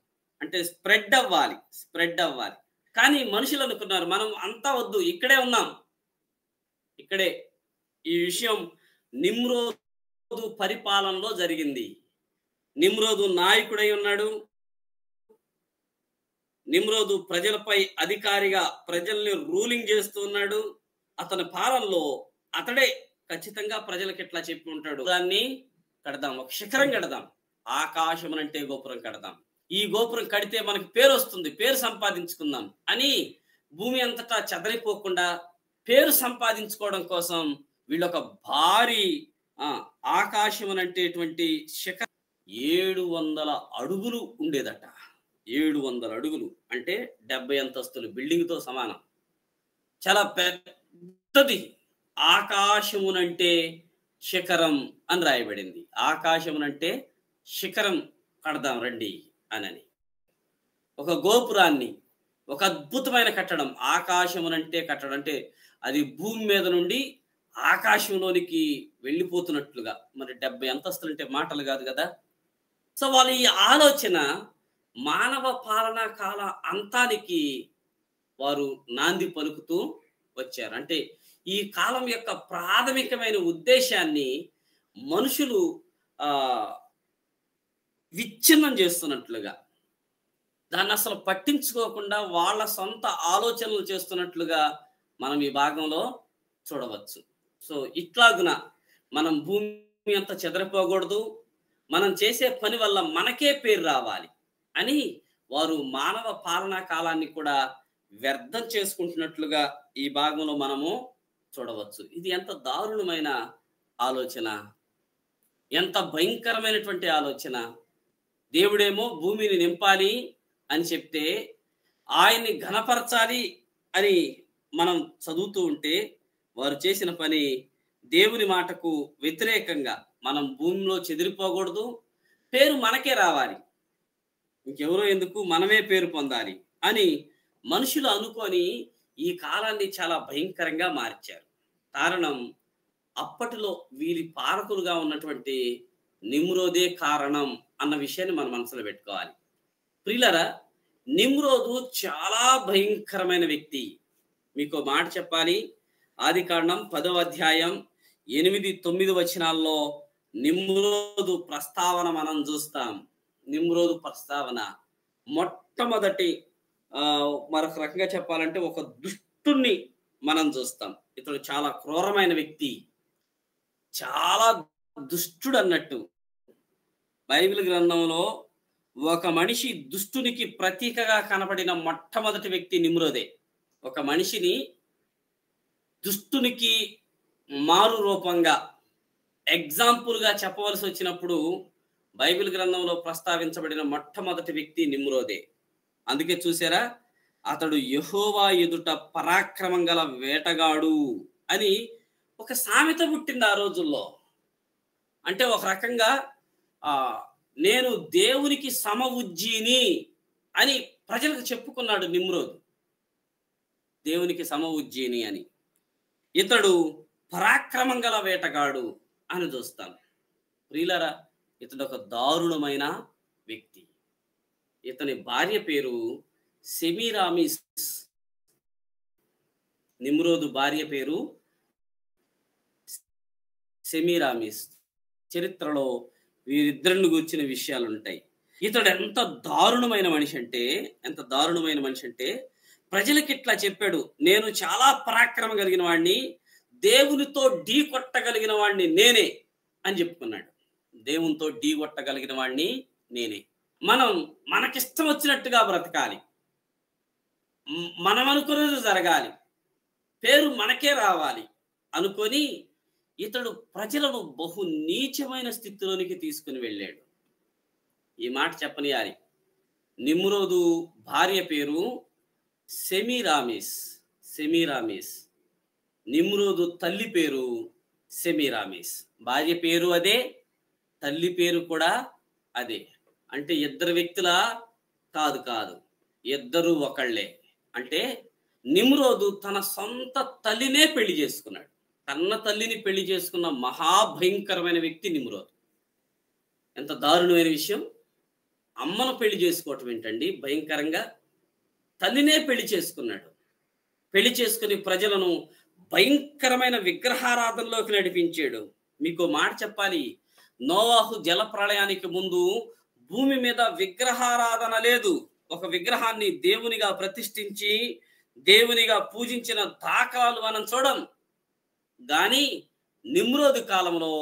Speaker 1: అంటే స్ప్రెడ్ అవ్వాలి. కానీ మనుషులు అనుకున్నారు మనం అంతా వద్దు, ఇక్కడే ఉన్నాం. ఇక్కడే ఈ విషయం నిమ్రోదు పరిపాలనలో జరిగింది. నిమ్రోదు నాయకుడై ఉన్నాడు. నిమ్రోదు ప్రజలపై అధికారిగా ప్రజల్ని రూలింగ్ చేస్తూ ఉన్నాడు. అతని పాలనలో అతడే ఖచ్చితంగా ప్రజలకు ఎట్లా చెప్పి ఉంటాడు, దాన్ని కడదాం, ఒక శిఖరం కడదాం, ఆకాశం అంటే గోపురం కడదాం, ఈ గోపురం కడితే మనకి పేరు వస్తుంది, పేరు సంపాదించుకుందాం అని భూమి అంతటా చెదరిపోకుండా పేరు సంపాదించుకోవడం కోసం వీళ్ళొక భారీ ఆకాశం అనేటువంటి శిఖరం 700 అడుగులు ఉండేదట. 700 అడుగులు అంటే 70 అంతస్తుల బిల్డింగ్తో సమానం. చాలా పెద్దది. ఆకాశమునంటే శిఖరం అని రాయబడింది. ఆకాశమునంటే శిఖరం కడదాం రండి అని. ఒక గోపురాన్ని, ఒక అద్భుతమైన కట్టడం, ఆకాశమునంటే కట్టడం అంటే అది భూమి మీద నుండి ఆకాశంలోనికి వెళ్ళిపోతున్నట్లుగా. మరి 70 అంతస్తులు అంటే మాటలు కాదు కదా. సో వాళ్ళ ఈ ఆలోచన మానవ పాలనా కాల అంతానికి వారు నాంది పలుకుతూ వచ్చారు. అంటే ఈ కాలం యొక్క ప్రాథమికమైన ఉద్దేశాన్ని మనుషులు విచ్ఛిన్నం చేస్తున్నట్లుగా, దాన్ని అసలు పట్టించుకోకుండా వాళ్ళ సొంత ఆలోచనలు చేస్తున్నట్లుగా మనం ఈ భాగంలో చూడవచ్చు. సో ఇట్లాగున మనం భూమి అంతా చెదరిపోకూడదు, మనం చేసే పని వల్ల మనకే పేరు రావాలి అని వారు మానవ పాలనా కాలాన్ని కూడా వ్యర్థం చేసుకుంటున్నట్లుగా ఈ భాగంలో మనము చూడవచ్చు. ఇది ఎంత దారుణమైన ఆలోచన, ఎంత భయంకరమైనటువంటి ఆలోచన. దేవుడేమో భూమిని నింపాలి అని చెప్తే, ఆయన్ని ఘనపరచాలి అని మనం చదువుతూ ఉంటే, వారు చేసిన పని దేవుని మాటకు వ్యతిరేకంగా, మనం భూమిలో చెదిరిపోకూడదు, పేరు మనకే రావాలి, ఇంకెవరో ఎందుకు, మనమే పేరు పొందాలి అని మనుషులు అనుకొని ఈ కాలాన్ని చాలా భయంకరంగా మార్చారు. కారణం అప్పటిలో వీరి పాలకులుగా ఉన్నటువంటి నిమ్రోదే కారణం అన్న విషయాన్ని మనం మనసులో పెట్టుకోవాలి. ప్రియులారా, నిమ్రోదు చాలా భయంకరమైన వ్యక్తి. మీకు మాట చెప్పాలి, ఆదికాండం 10వ అధ్యాయం 8-9 వచనాల్లో నిమ్రోదు ప్రస్తావన మనం చూస్తాం. నిమ్రోదు ప్రస్తావన మొట్టమొదటి మరొక రకంగా చెప్పాలంటే ఒక దుష్టుణ్ణి మనం చూస్తాం. ఇతడు చాలా క్రూరమైన వ్యక్తి, చాలా దుష్టుడు అన్నట్టు. బైబిల్ గ్రంథంలో ఒక మనిషి దుష్టునికి ప్రతీకగా కనబడిన మొట్టమొదటి వ్యక్తి నిమ్రోదే. ఒక మనిషిని దుష్టునికి మారు రూపంగా, ఎగ్జాంపుల్గా చెప్పవలసి వచ్చినప్పుడు బైబిల్ గ్రంథంలో ప్రస్తావించబడిన మొట్టమొదటి వ్యక్తి నిమ్రోదే. అందుకే చూసారా, అతడు యెహోవా ఎదుట పరాక్రమం గల వేటగాడు అని ఒక సామెత పుట్టింది ఆ రోజుల్లో. అంటే ఒక రకంగా నేను దేవునికి సమఉజ్జీని అని ప్రజలకు చెప్పుకున్నాడు నిమ్రోదు. దేవునికి సమఉజ్జీని అని. ఇతడు పరాక్రమం గల వేటగాడు అని చూస్తాను. ప్రియులారా, ఇతడు ఒక దారుణమైన వ్యక్తి. ఇతని భార్య పేరు సెమీరామిస్. నిమ్రోదు భార్య పేరు సెమీరామిస్. చరిత్రలో వీరిద్దరిని గురించిన విషయాలు ఉంటాయి. ఇతడు ఎంత దారుణమైన మనిషి అంటే ప్రజలకి ఇట్లా చెప్పాడు, నేను చాలా పరాక్రమం కలిగిన వాడిని, దేవునితో ఢీ కొట్టగలిగిన వాడిని నేనే అని చెప్పుకున్నాడు. దేవునితో ఢీ కొట్టగలిగిన వాడిని నేనే. మనం మనకిష్టం వచ్చినట్టుగా బ్రతకాలి, మనం అనుకునేది జరగాలి, పేరు మనకే రావాలి అనుకొని ఇతడు ప్రజలను బహు నీచమైన స్థితిలోనికి తీసుకుని వెళ్ళాడు. ఈ మాట చెప్పనియాలి. నిమ్రోదు భార్య పేరు సెమీరామిస్. నిమ్రోదు తల్లి పేరు సెమీరామిస్. భార్య పేరు అదే, తల్లి పేరు కూడా అదే. అంటే ఇద్దరు వ్యక్తుల కాదు, ఇద్దరు ఒకళ్ళే. అంటే నిమ్రోదు తన సొంత తల్లినే పెళ్లి చేసుకున్నాడు. కన్న తల్లిని పెళ్లి చేసుకున్న మహాభయంకరమైన వ్యక్తి నిమ్రోదు. ఎంత దారుణమైన విషయం! అమ్మను పెళ్లి చేసుకోవటం ఏంటండి భయంకరంగా? తల్లినే పెళ్లి చేసుకున్నాడు. పెళ్లి చేసుకుని ప్రజలను భయంకరమైన విగ్రహారాధనలోకి నడిపించాడు. మీకు మాట చెప్పాలి, నోవాహు జల ప్రళయానికి ముందు భూమి మీద విగ్రహారాధన లేదు. ఒక విగ్రహాన్ని దేవునిగా ప్రతిష్ఠించి దేవునిగా పూజించిన దాఖలాలు మనం చూడం. కానీ నిమ్రోదు కాలంలో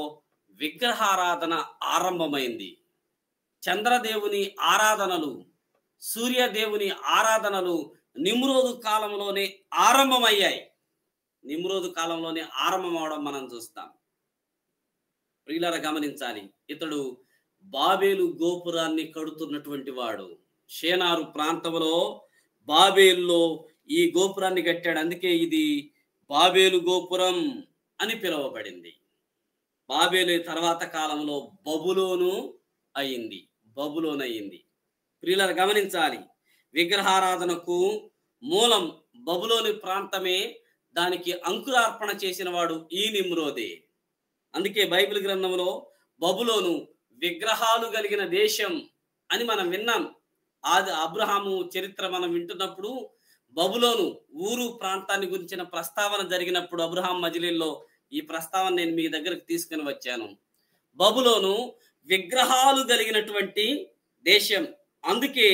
Speaker 1: విగ్రహారాధన ఆరంభమైంది. చంద్రదేవుని ఆరాధనలు, సూర్యదేవుని ఆరాధనలు నిమ్రోదు కాలంలోనే ఆరంభమయ్యాయి. నిమ్రోదు కాలంలోనే ఆరంభమవడం మనం చూస్తాం. ప్రియులారా గమనించాలి, ఇతడు బాబేలు గోపురాన్ని కడుతున్నటువంటి వాడు. షేనారు ప్రాంతంలో బాబేలులో ఈ గోపురాన్ని కట్టాడు. అందుకే ఇది బాబేలు గోపురం అని పిలువబడింది. బాబేలు తర్వాత కాలంలో బబులోను అయింది. ప్రియులారా గమనించాలి, విగ్రహారాధనకు మూలం బబులోని ప్రాంతమే. దానికి అంకురార్పణ చేసిన వాడు ఈ నిమ్రోదే. అందుకే బైబిల్ గ్రంథంలో బబులోను విగ్రహాలు కలిగిన దేశం అని మనం విన్నాం. ఆది అబ్రహాము చరిత్ర మనం వింటున్నప్పుడు బబులోను ఊరు ప్రాంతాన్ని గురించిన ప్రస్తావన జరిగినప్పుడు అబ్రహాం మజిలీల్లో ఈ ప్రస్తావన నేను మీ దగ్గరకు తీసుకుని వచ్చాను. బబులోను విగ్రహాలు కలిగినటువంటి దేశం. అందుకే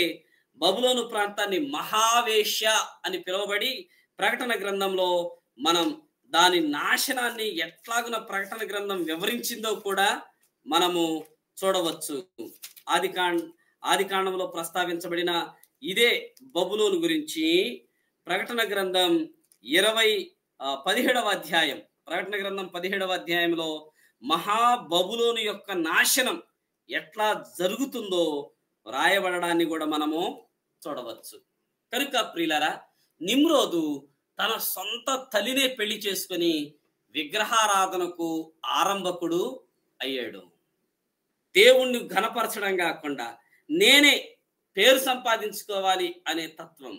Speaker 1: బబులోను ప్రాంతాన్ని మహావేశ్య అని పిలువబడి ప్రకటన గ్రంథంలో మనం దాని నాశనాన్ని ఎట్లాగున ప్రకటన గ్రంథం వివరించిందో కూడా మనము చూడవచ్చు. ఆదికాండంలో ప్రస్తావించబడిన ఇదే బబులోను గురించి ప్రకటన గ్రంథం 17వ అధ్యాయం, ప్రకటన గ్రంథం 17వ అధ్యాయంలో మహాబబులోను యొక్క నాశనం ఎట్లా జరుగుతుందో రాయబడడాన్ని కూడా మనము చూడవచ్చు. కనుక ప్రియులారా, నిమ్రోదు తన సొంత తల్లినే పెళ్లి చేసుకుని విగ్రహారాధనకు ఆరంభకుడు అయ్యాడు. దేవుణ్ణి ఘనపరచడం కాకుండా నేనే పేరు సంపాదించుకోవాలి అనే తత్వం.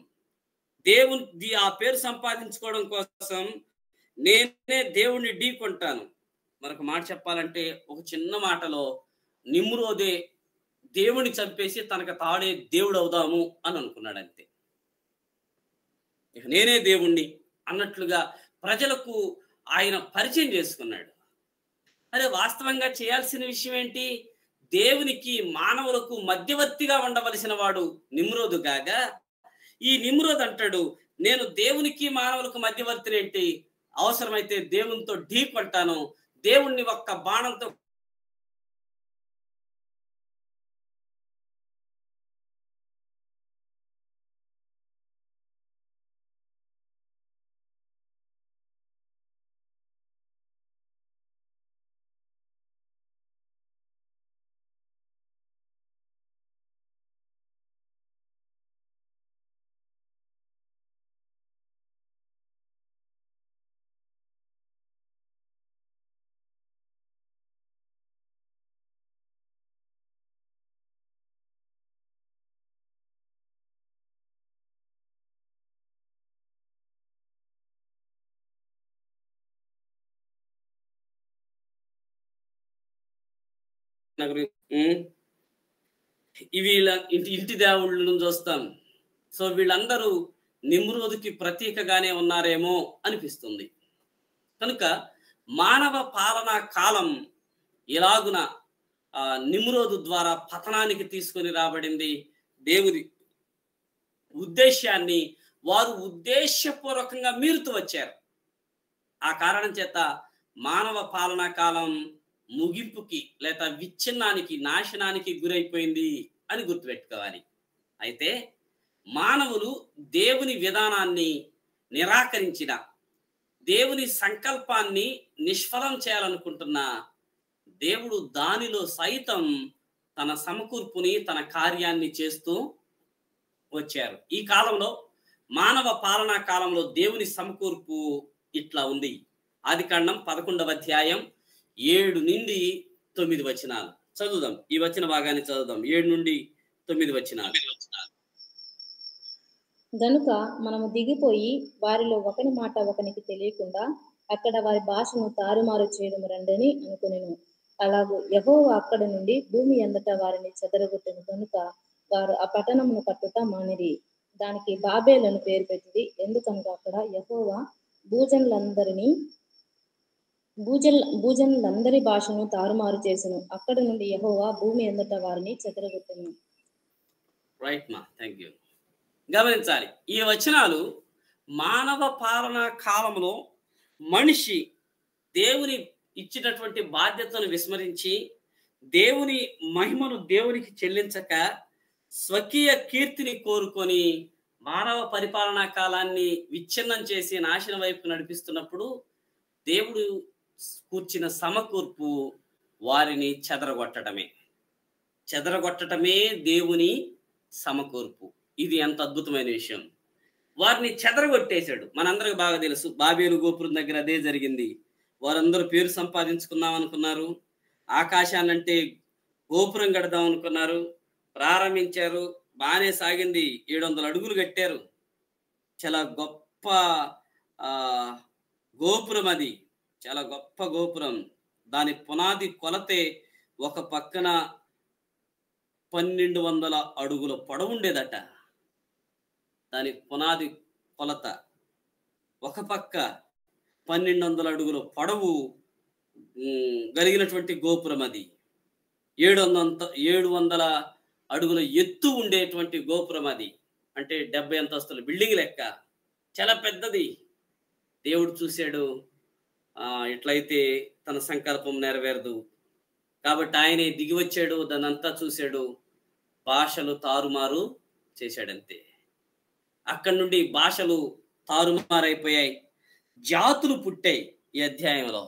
Speaker 1: దేవుని ఆ పేరు సంపాదించుకోవడం కోసం నేనే దేవుణ్ణి ఢీకొంటాను. మరొక మాట చెప్పాలంటే, ఒక చిన్న మాటలో నిమ్రోదే దేవుని చంపేసి తనకు తాడే దేవుడు అవుదాము అని అనుకున్నాడు. అంతే, ఇక నేనే దేవుణ్ణి అన్నట్లుగా ప్రజలకు ఆయన పరిచయం చేసుకున్నాడు. అరే, వాస్తవంగా చేయాల్సిన విషయం ఏంటి? దేవునికి మానవులకు మధ్యవర్తిగా ఉండవలసిన వాడు నిమ్రోదు కాగా, ఈ నిమ్రోదు అంటాడు, నేను దేవునికి మానవులకు మధ్యవర్తిని ఏంటి, అవసరమైతే దేవునితో ఢీకొంటాను, దేవుణ్ణి ఒక్క బాణంతో వీళ్ళ ఇంటి దేవుళ్ళను చూస్తాం. సో వీళ్ళందరూ నిమ్రోదుకి ప్రతీకగానే ఉన్నారేమో అనిపిస్తుంది. కనుక మానవ పాలనా కాలం ఎలాగున నిమ్రోదు ద్వారా పతనానికి తీసుకొని రాబడింది. దేవుని ఉద్దేశాన్ని వారు ఉద్దేశపూర్వకంగా మీరుతూ వచ్చారు. ఆ కారణం చేత మానవ పాలనా కాలం ముగింపుకి లేదా విచ్ఛిన్నానికి, నాశనానికి గురైపోయింది అని గుర్తుపెట్టుకోవాలి. అయితే మానవులు దేవుని విధానాన్ని నిరాకరించిన, దేవుని సంకల్పాన్ని నిష్ఫలం చేయాలనుకుంటున్న దేవుడు దానిలో సైతం తన సమకూర్పుని, తన కార్యాన్ని చేస్తూ వచ్చారు. ఈ కాలంలో మానవ పాలనా కాలంలో దేవుని సమకూర్పు ఇట్లా ఉంది. ఆదికాండం 11వ అధ్యాయం 7 నుండి 9 వచనాలు చదువుదాం. ఈ వచన భాగాన్ని చదువుదాం. 7 నుండి 9 వచనాలు.
Speaker 4: గనుక మనము దిగిపోయి వారిలో ఒకని మాట ఒకనికి తెలియకుండా అక్కడ వారి భాషను తారుమారు చేయడం రండని అనుకునేను. అలాగూ యెహోవా అక్కడ నుండి భూమి అంతటా వారిని చెదరగొట్టెను కనుక వారు ఆ పట్టణమును కట్టుట మానిరి. దానికి బాబేలు అని పేరు పెట్టింది. ఎందుకనగా అక్కడ యెహోవా భూజనులందరి భాషను తారుమారు చేసెను. అక్కడ నుండి యెహోవా భూమి అంతటా వారిని చెదరగొట్టెను.
Speaker 1: రైట్ మా, థ్యాంక్ యూ. గమనించాలి, ఈ వచనాలు మానవ పాలన కాలంలో మనిషి దేవుని ఇచ్చినటువంటి బాధ్యతను విస్మరించి దేవుని మహిమను దేవునికి చెల్లించక స్వకీయ కీర్తిని కోరుకొని మానవ పరిపాలనా కాలాన్ని విచ్ఛిన్నం చేసి నాశనం వైపు నడిపిస్తున్నప్పుడు దేవుడు కూర్చిన సమకూర్పు వారిని చెదరగొట్టడమే దేవుని సమకూర్పు. ఇది ఎంత అద్భుతమైన విషయం. వారిని చెదరగొట్టేశాడు. మనందరికి బాగా తెలుసు, బాబేలు గోపురం దగ్గర అదే జరిగింది. వారందరూ పేరు సంపాదించుకుందాం అనుకున్నారు, ఆకాశాన్నంటే గోపురం కడదాం అనుకున్నారు, ప్రారంభించారు, బాగానే సాగింది. 700 అడుగులు కట్టారు. చాలా గొప్ప గోపురం, అది చాలా గొప్ప గోపురం. దాని పునాది కొలతే ఒక పక్కన 1200 అడుగుల పొడవు ఉండేదట. దాని పునాది కొలత ఒక పక్క 1200 అడుగుల పొడవు కలిగినటువంటి గోపురం. అది 700 అడుగుల ఎత్తు ఉండేటువంటి గోపురం. అది అంటే 70 అంతస్తుల బిల్డింగ్ లెక్క, చాలా పెద్దది. దేవుడు చూశాడు, ఇట్లయితే తన సంకల్పం నెరవేరదు కాబట్టి ఆయనే దిగి వచ్చాడు, దాన్ని అంతా చూశాడు, భాషలు తారుమారు చేశాడంతే. అక్కడి నుండి భాషలు తారుమారైపోయాయి, జాతులు పుట్టాయి. ఈ అధ్యాయంలో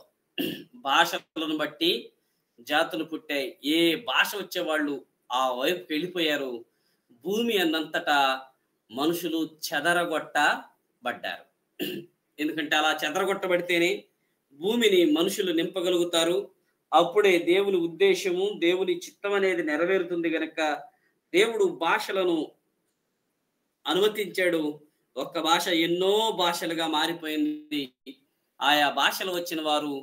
Speaker 1: భాషలను బట్టి జాతులు పుట్టాయి. ఏ భాష వచ్చేవాళ్ళు ఆ వైపు వెళ్ళిపోయారు. భూమి అన్నంతటా మనుషులు చెదరగొట్టబడ్డారు. ఎందుకంటే అలా చెదరగొట్టబడితేనే భూమిని మనుషులు నింపగలుగుతారు. అప్పుడే దేవుని ఉద్దేశము, దేవుని చిత్తం అనేది నెరవేరుతుంది. గనక దేవుడు భాషలను అనుమతించాడు. ఒక్క భాష ఎన్నో భాషలుగా మారిపోయింది. ఆయా భాషలు వచ్చిన వారు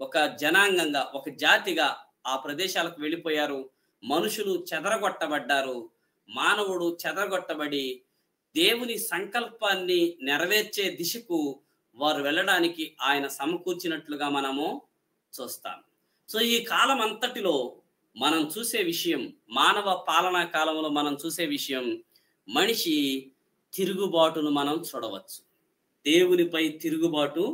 Speaker 1: ఒక జనాంగంగా, ఒక జాతిగా ఆ ప్రదేశాలకు వెళ్ళిపోయారు. మనుషులు చెదరగొట్టబడ్డారు. మానవుడు చెదరగొట్టబడి దేవుని సంకల్పాన్ని నెరవేర్చే దిశకు వారు వెళ్ళడానికి ఆయన సమకూర్చినట్లుగా మనము చూస్తాం. సో ఈ కాలం అంతటిలో మనం చూసే విషయం, మానవ పాలనా కాలంలో మనం చూసే విషయం, మనిషి తిరుగుబాటును మనం చూడవచ్చు. దేవునిపై తిరుగుబాటు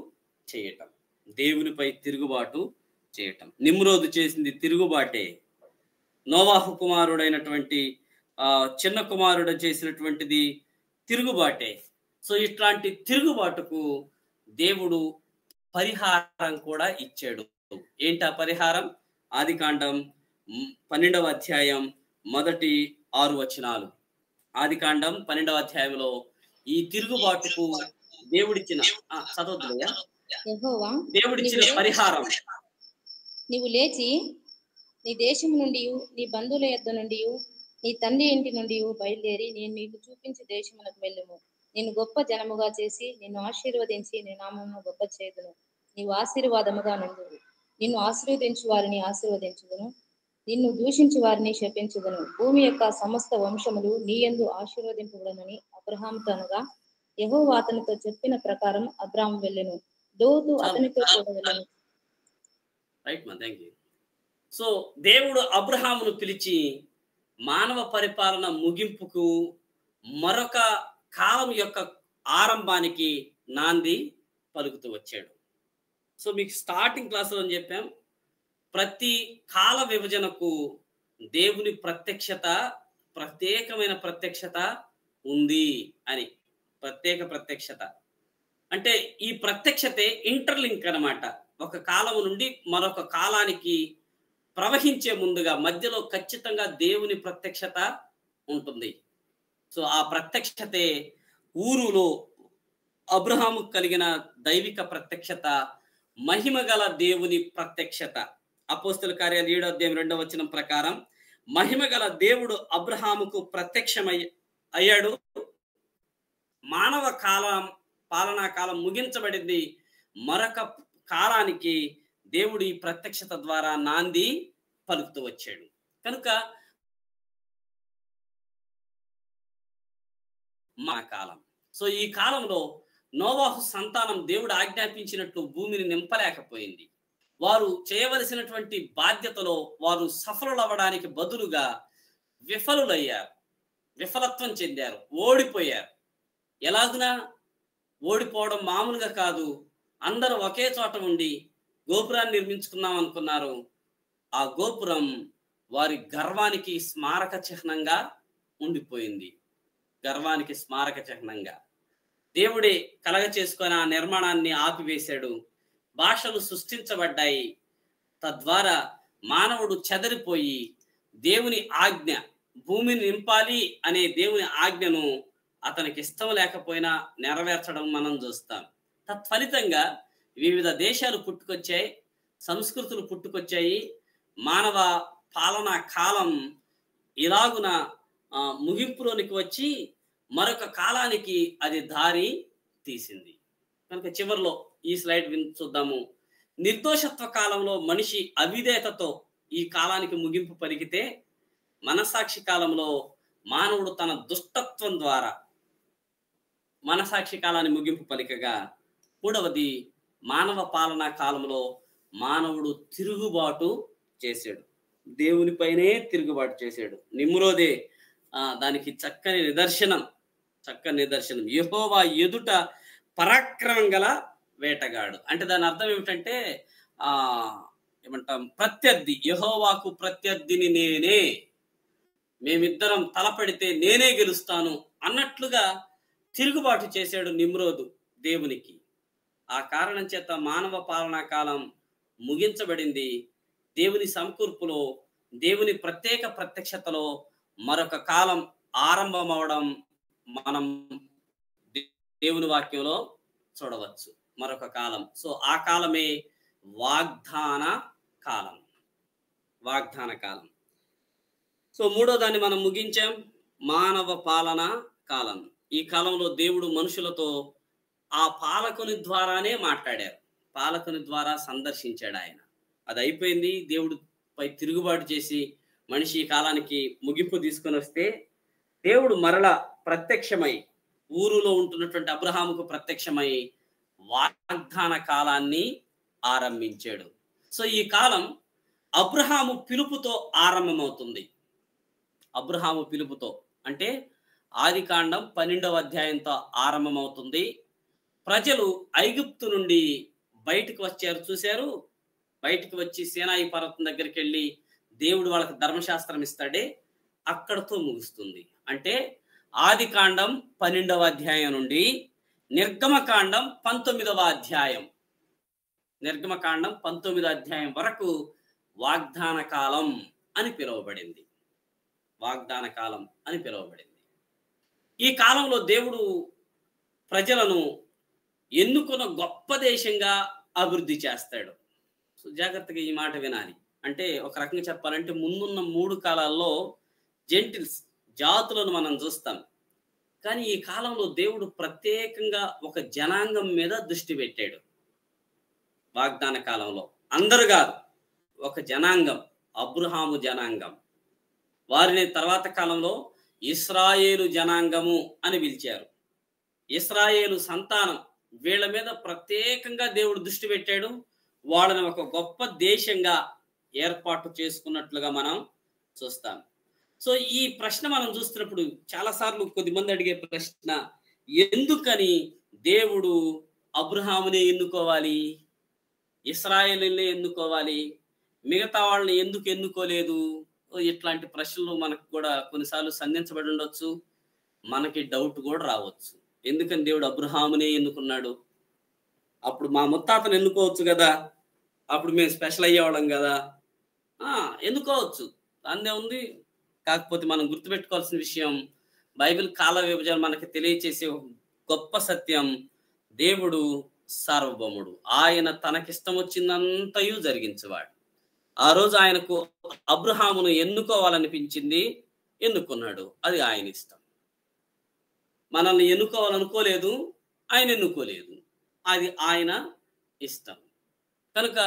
Speaker 1: చేయటం. నిమ్రోదు చేసింది తిరుగుబాటే. నోవాహు కుమారుడైనటువంటి చిన్న కుమారుడు చేసినటువంటిది తిరుగుబాటే. సో ఇట్లాంటి తిరుగుబాటుకు దేవుడు పరిహారం కూడా ఇచ్చాడు. ఏంటా పరిహారం? ఆదికాండం 12వ అధ్యాయం మొదటి 6 వచనాలు. ఆదికాండం 12వ అధ్యాయంలో ఈ తిరుగుబాటుకు దేవుడిచ్చిన చదవద్దులయ్యా, దేవుడిచ్చిన పరిహారం.
Speaker 4: నీవు లేచి నీ దేశం నుండి, నీ బంధువుల యొద్ద నుండి, నీ తండ్రి ఇంటి నుండి బయలుదేరి నేను నీకు చూపించే దేశమునకు వెళ్ళుము. నేను గొప్ప జనముగా చేసి నిన్ను ఆశీర్వదించి నీ నామమును గొప్ప చేదును. నీవు ఆశీర్వాదముగా నుండు. నిన్ను ఆశీర్వదించు వారిని ఆశీర్వదించుదును, నిన్ను దూషించు వారిని శపించుదును. భూమి యొక్క సమస్త వంశములు నీ యందు ఆశీర్వదింపబడునని అబ్రహాముతో అనగా యెహోవా అతనితో చెప్పిన ప్రకారం అబ్రాహాము వెళ్ళెను. లోతు అతనితో కూడా వెళ్ళెను.
Speaker 1: సో దేవుడు అబ్రహామును పిలిచి మానవ పరిపాలన ముగింపుకు, మరొక కాలం యొక్క ఆరంభానికి నాంది పలుకుతూ వచ్చాడు. సో మీకు స్టార్టింగ్ క్లాసులో చెప్పాం, ప్రతి కాల విభజనకు దేవుని ప్రత్యేకమైన ప్రత్యక్షత ఉంది అని. ప్రత్యక్షత అంటే ఈ ప్రత్యక్షతే ఇంటర్లింక్ అన్నమాట. ఒక కాలం నుండి మరొక కాలానికి ప్రవహించే ముందుగా మధ్యలో ఖచ్చితంగా దేవుని ప్రత్యక్షత ఉంటుంది. సో ఆ ప్రత్యక్షతే ఊరులో అబ్రహాము కలిగిన దైవిక ప్రత్యక్షత, మహిమగల దేవుని ప్రత్యక్షత. అపోస్తల కార్యాలు 7వ అధ్యాయం 2వ వచనం ప్రకారం మహిమగల దేవుడు అబ్రహాముకు అయ్యాడు. మానవ పాలనా కాలం ముగించబడింది. మరొక కాలానికి దేవుడు ఈ ప్రత్యక్షత ద్వారా నాంది పలుకుతూ వచ్చాడు. కనుక మన కాలం. సో ఈ కాలంలో నోవాహు సంతానం దేవుడు ఆజ్ఞాపించినట్లు భూమిని నింపలేకపోయింది. వారు చేయవలసినటువంటి బాధ్యతలో వారు సఫలులవ్వడానికి బదులుగా విఫలులయ్యారు, విఫలత్వం చెందారు, ఓడిపోయారు. ఎలాగునా ఓడిపోవడం మామూలుగా కాదు. అందరూ ఒకే చోట ఉండి గోపురాన్ని నిర్మించుకుందాం అనుకున్నారు. ఆ గోపురం వారి గర్వానికి స్మారక చిహ్నంగా ఉండిపోయింది. గర్వానికి స్మారక చిహ్నంగా దేవుడే కలగ చేసుకొని ఆ నిర్మాణాన్ని ఆపివేశాడు. భాషలు సృష్టించబడ్డాయి. తద్వారా మానవుడు చెదరిపోయి దేవుని ఆజ్ఞ, భూమిని నింపాలి అనే దేవుని ఆజ్ఞను అతనికి ఇష్టం లేకపోయినా నెరవేర్చడం మనం చూస్తాం. తత్ఫలితంగా వివిధ దేశాలు పుట్టుకొచ్చాయి, సంస్కృతులు పుట్టుకొచ్చాయి. మానవ పాలనా కాలం ఇలాగున ముగింపులోనికి వచ్చి మరొక కాలానికి అది దారి తీసింది. కనుక చివరిలో ఈ స్లైడ్ చూద్దాము. నిర్దోషత్వ కాలంలో మనిషి అవిధేయతతో ఈ కాలానికి ముగింపు పలికితే, మనసాక్షి కాలంలో మానవుడు తన దుష్టత్వం ద్వారా మనసాక్షి కాలాన్ని ముగింపు పలికగా, మూడవది మానవ పాలనా కాలంలో మానవుడు తిరుగుబాటు చేశాడు, దేవునిపైనే తిరుగుబాటు చేశాడు. నిమ్రోదే దానికి చక్కని నిదర్శనం. యెహోవా ఎదుట పరాక్రమం గల వేటగాడు అంటే దాని అర్థం ఏమిటంటే ఏమంటాం, ప్రత్యర్థి. యెహోవాకు ప్రత్యర్థిని నేనే, మేమిద్దరం తలపడితే నేనే గెలుస్తాను అన్నట్లుగా తిరుగుబాటు చేశాడు నిమ్రోదు దేవునికి. ఆ కారణం చేత మానవ పాలనా కాలం ముగించబడింది. దేవుని సమకూర్పులో, దేవుని ప్రత్యేక ప్రత్యక్షతలో మరొక కాలం ఆరంభం అవడం మనం దేవుని వాక్యంలో చూడవచ్చు. మరొక కాలం. సో ఆ కాలమే వాగ్దాన కాలం. సో మూడో దాన్ని మనం ముగించాం, మానవ పాలన కాలం. ఈ కాలంలో దేవుడు మనుషులతో ఆ పాలకుని ద్వారానే మాట్లాడారు, పాలకుని ద్వారా సందర్శించాడు ఆయన. అది అయిపోయింది. దేవుడు పై తిరుగుబాటు చేసి మనిషి ఈ కాలానికి ముగింపు తీసుకొని వస్తే, దేవుడు మరలా ప్రత్యక్షమై ఊరులో ఉంటున్నటువంటి అబ్రహాముకు ప్రత్యక్షమై వాగ్దాన కాలాన్ని ఆరంభించాడు. సో ఈ కాలం అబ్రహాము పిలుపుతో ఆరంభమవుతుంది. అబ్రహాము పిలుపుతో అంటే ఆదికాండం 12వ అధ్యాయంతో ఆరంభమవుతుంది. ప్రజలు ఐగుప్తు నుండి బయటకు వచ్చారు, చూశారు. బయటకు వచ్చి సీనాయి పర్వతం దగ్గరికి వెళ్ళి దేవుడు వాళ్ళకి ధర్మశాస్త్రం ఇస్తాడే, అక్కడతో ముగుస్తుంది. అంటే ఆదికాండం 12వ అధ్యాయం నుండి నిర్గమకాండం 19వ అధ్యాయం, నిర్గమకాండం 19వ అధ్యాయం వరకు వాగ్దాన కాలం అని పిలువబడింది. వాగ్దాన కాలం అని పిలువబడింది. ఈ కాలంలో దేవుడు ప్రజలను ఎన్నుకున్న గొప్ప దేశంగా అభివృద్ధి చేస్తాడు. సో జాగ్రత్తగా ఈ మాట వినాలి. అంటే ఒక రకంగా చెప్పాలంటే ముందున్న 3 కాలాల్లో జెంటిల్స్, జాతులను మనం చూస్తాం. కానీ ఈ కాలంలో దేవుడు ప్రత్యేకంగా ఒక జనాంగం మీద దృష్టి పెట్టాడు. వాగ్దాన కాలంలో అందరు కాదు, ఒక జనాంగం, అబ్రహాము జనాంగం. వారిని తర్వాత కాలంలో ఇశ్రాయేలు జనాంగము అని పిలిచారు. ఇశ్రాయేలు సంతానం, వీళ్ళ మీద ప్రత్యేకంగా దేవుడు దృష్టి పెట్టాడు. వాళ్ళని ఒక గొప్ప దేశంగా ఏర్పాటు చేసుకున్నట్లుగా మనం చూస్తాం. సో ఈ ప్రశ్న మనం చూస్తున్నప్పుడు చాలాసార్లు కొద్దిమంది అడిగే ప్రశ్న, ఎందుకని దేవుడు అబ్రహాముని ఎన్నుకోవాలి, ఇశ్రాయేలుని ఎన్నుకోవాలి, మిగతా వాళ్ళని ఎందుకు ఎన్నుకోలేదు? ఇట్లాంటి ప్రశ్నలు మనకు కూడా కొన్నిసార్లు సంధించబడి ఉండొచ్చు. మనకి డౌట్ కూడా రావచ్చు, ఎందుకని దేవుడు అబ్రహామునే ఎన్నుకున్నాడు? అప్పుడు మా ముత్తాతను ఎన్నుకోవచ్చు కదా, అప్పుడు మేము స్పెషల్ అయ్యేవాళ్ళం కదా. ఎన్నుకోవచ్చు, అందే ఉంది. కాకపోతే మనం గుర్తుపెట్టుకోవాల్సిన విషయం, బైబిల్ కాల విభజన మనకి తెలియచేసే గొప్ప సత్యం, దేవుడు సార్వభౌముడు. ఆయన తనకిష్టం వచ్చిందంతయు జరిగించేవాడు. ఆ రోజు ఆయనకు అబ్రహామును ఎన్నుకోవాలనిపించింది, ఎన్నుకున్నాడు. అది ఆయన ఇష్టం. మనల్ని ఎన్నుకోవాలనుకోలేదు, ఆయన ఎన్నుకోలేదు. అది ఆయన ఇష్టం. కనుక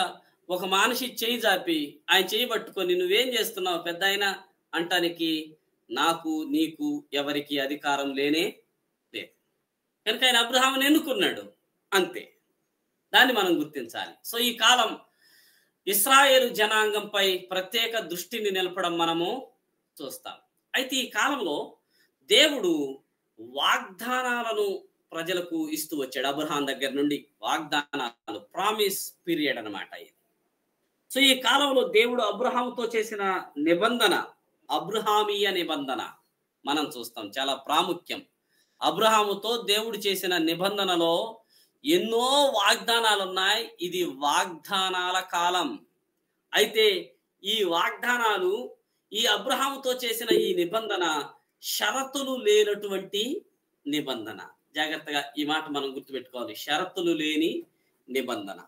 Speaker 1: ఒక మనిషి చేయి జాపి ఆయన చేయి పట్టుకొని నువ్వేం చేస్తున్నావు పెద్ద ఆయన అంటానికి నాకు నీకు ఎవరికి అధికారం లేనే లేదు. కనుక ఆయన అబ్రహామును ఎన్నుకున్నాడు, అంతే. దాన్ని మనం గుర్తించాలి. సో ఈ కాలం ఇశ్రాయేలు జనాంగంపై ప్రత్యేక దృష్టిని నిలపడం మనము చూస్తాం. అయితే ఈ కాలంలో దేవుడు వాగ్దానాలను ప్రజలకు ఇస్తూ వచ్చాడు. అబ్రహాం దగ్గర నుండి వాగ్దానాలు, ప్రామిస్ పీరియడ్ అన్నమాట ఇది. సో ఈ కాలంలో దేవుడు అబ్రహాముతో చేసిన నిబంధన, అబ్రహామీయ నిబంధన మనం చూస్తాం. చాలా ప్రాముఖ్యం. అబ్రహాముతో దేవుడు చేసిన నిబంధనలో ఎన్నో వాగ్దానాలు ఉన్నాయి. ఇది వాగ్దానాల కాలం. అయితే ఈ వాగ్దానాలు, ఈ అబ్రహాముతో చేసిన ఈ నిబంధన షరతులు లేనటువంటి నిబంధన. జాగ్రత్తగా ఈ మాట మనం గుర్తుపెట్టుకోవాలి. షరతులు లేని నిబంధన.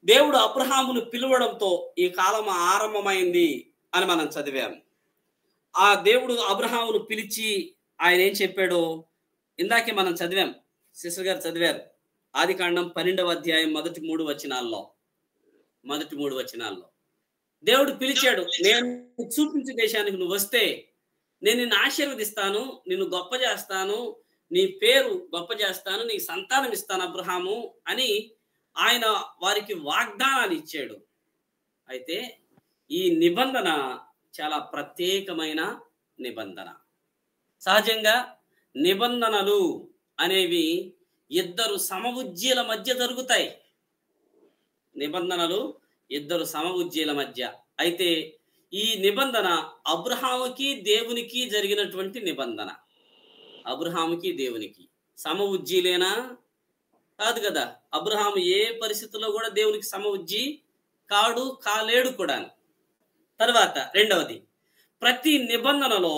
Speaker 1: దేవుడు అబ్రహామును పిలవడంతో ఈ కాలం ఆరంభమైంది అని మనం చదివాం. ఆ దేవుడు అబ్రహామును పిలిచి ఆయన ఏం చెప్పాడో ఇందాకే మనం చదివాం. సిస్టర్ గారు చదివారు. ఆదికాండం 12వ అధ్యాయం మొదటి 3 వచనాల్లో దేవుడు పిలిచాడు. నేను చూపించే దేశానికి నువ్వు వస్తే నేను నిన్ను ఆశీర్వదిస్తాను, నిన్ను గొప్ప చేస్తాను, నీ పేరు గొప్ప చేస్తాను, నీ సంతానం ఇస్తాను అబ్రహాము అని ఆయన వారికి వాగ్దానాలు ఇచ్చాడు. అయితే ఈ నిబంధన చాలా ప్రత్యేకమైన నిబంధన. సహజంగా నిబంధనలు అనేవి ఇద్దరు సమవుజ్జీల మధ్య జరుగుతాయి. నిబంధనలు ఇద్దరు సమవుజ్జీల మధ్య. అయితే ఈ నిబంధన అబ్రహాముకి దేవునికి జరిగినటువంటి నిబంధన. అబ్రహాముకి దేవునికి సమవుజ్జీలేనా? కాదు కదా. అబ్రహాము ఏ పరిస్థితుల్లో కూడా దేవునికి సమవుజ్జి కాలేడు కూడా. తర్వాత రెండవది, ప్రతి నిబంధనలో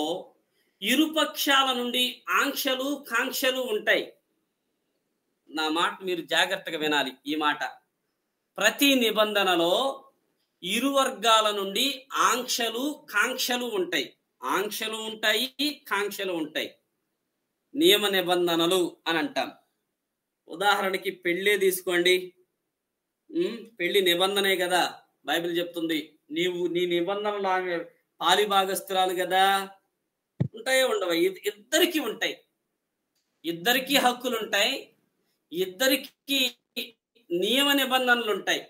Speaker 1: ఇరుపక్షాల నుండి ఆంక్షలు కాంక్షలు ఉంటాయి. నా మాట మీరు జాగ్రత్తగా వినాలి. ఈ మాట, ప్రతి నిబంధనలో ఇరు వర్గాల నుండి ఆంక్షలు కాంక్షలు ఉంటాయి. ఆంక్షలు ఉంటాయి, కాంక్షలు ఉంటాయి. నియమ నిబంధనలు అని అంటాం. ఉదాహరణకి పెళ్ళే తీసుకోండి. పెళ్లి నిబంధనే కదా. బైబిల్ చెప్తుంది నీ నిబంధనలు ఆమె పాలిభాగస్తురాలు కదా. ఉంటాయో ఉండవా? ఇద్దరికి ఉంటాయి. ఇద్దరికి హక్కులు ఉంటాయి. ఇద్దరికి నియమ నిబంధనలు ఉంటాయి.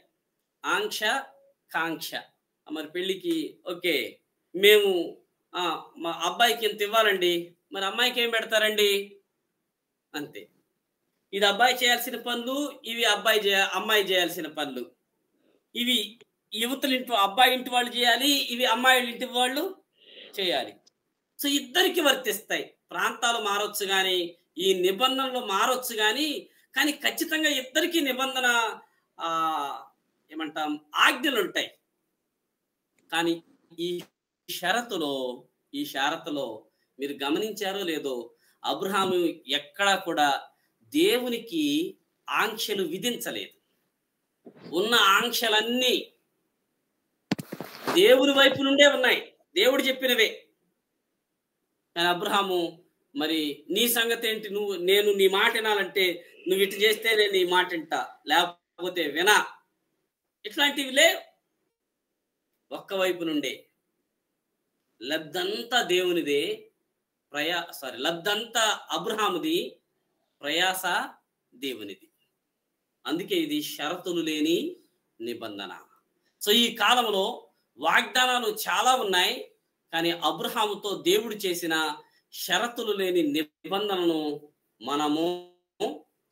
Speaker 1: ఆంక్ష కాంక్ష. మరి పెళ్లికి ఓకే, మేము మా అబ్బాయికి ఇంత ఇవ్వాలండి, మరి అమ్మాయికి ఏం పెడతారండి? అంతే. ఇది అబ్బాయి చేయాల్సిన పనులు, ఇవి అమ్మాయి చేయాల్సిన పనులు. ఇవి యువతల అబ్బాయి ఇంటి వాళ్ళు చేయాలి, ఇవి అమ్మాయిల ఇంటి వాళ్ళు చేయాలి. సో ఇద్దరికి వర్తిస్తాయి. ప్రాంతాలు మారొచ్చు కానీ, ఈ నిబంధనలు మారొచ్చు కానీ ఖచ్చితంగా ఇద్దరికి నిబంధన ఏమంటాం ఆజ్ఞలు ఉంటాయి. కానీ ఈ షరతులో మీరు గమనించారో లేదో, అబ్రహాము ఎక్కడా కూడా దేవునికి ఆంక్షలు విధించలేదు. ఉన్న ఆంక్షలన్నీ దేవుని వైపు నుండే ఉన్నాయి, దేవుడు చెప్పినవే. కానీ అబ్రహాము, మరి నీ సంగతి ఏంటి? నేను నీ మాట వినాలంటే నువ్వు ఇటు చేస్తే నేను నీ మాట వింటా, లేకపోతే వినా. ఇట్లాంటివి లేవు. ఒక్క వైపు నుండే లబ్ధంతా దేవునిదే, లబ్ధంతా అబ్రహాముది, ప్రయాస దేవునిది. అందుకే ఇది షరతులు లేని నిబంధన. సో ఈ కాలంలో వాగ్దానాలు చాలా ఉన్నాయి, కానీ అబ్రహాముతో దేవుడు చేసిన షరతులు లేని నిబంధనను మనము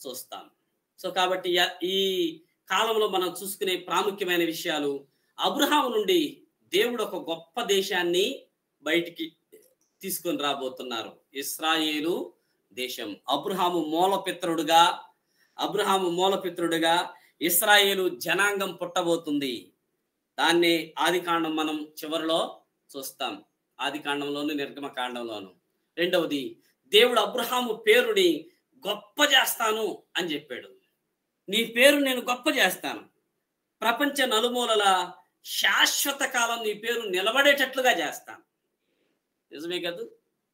Speaker 1: చూస్తాం. సో కాబట్టి ఈ కాలంలో మనం చూసుకునే ప్రాముఖ్యమైన విషయాలు, అబ్రహాము నుండి దేవుడు ఒక గొప్ప దేశాన్ని బయటికి తీసుకొని రాబోతున్నారు. ఇశ్రాయేలు దేశం. అబ్రహాము మూలపిత్రుడుగా ఇశ్రాయేలు జనాంగం పుట్టబోతుంది. దాన్నే ఆదికాండం మనం చివరిలో చూస్తాం. ఆదికాండంలోను, నిర్గమకాండంలోను. రెండవది, దేవుడు అబ్రహాము పేరుని గొప్ప చేస్తాను అని చెప్పాడు. నీ పేరు నేను గొప్ప చేస్తాను, ప్రపంచ నలుమూలల శాశ్వత కాలం నీ పేరు నిలబడేటట్లుగా చేస్తాను. నిజమే కదా?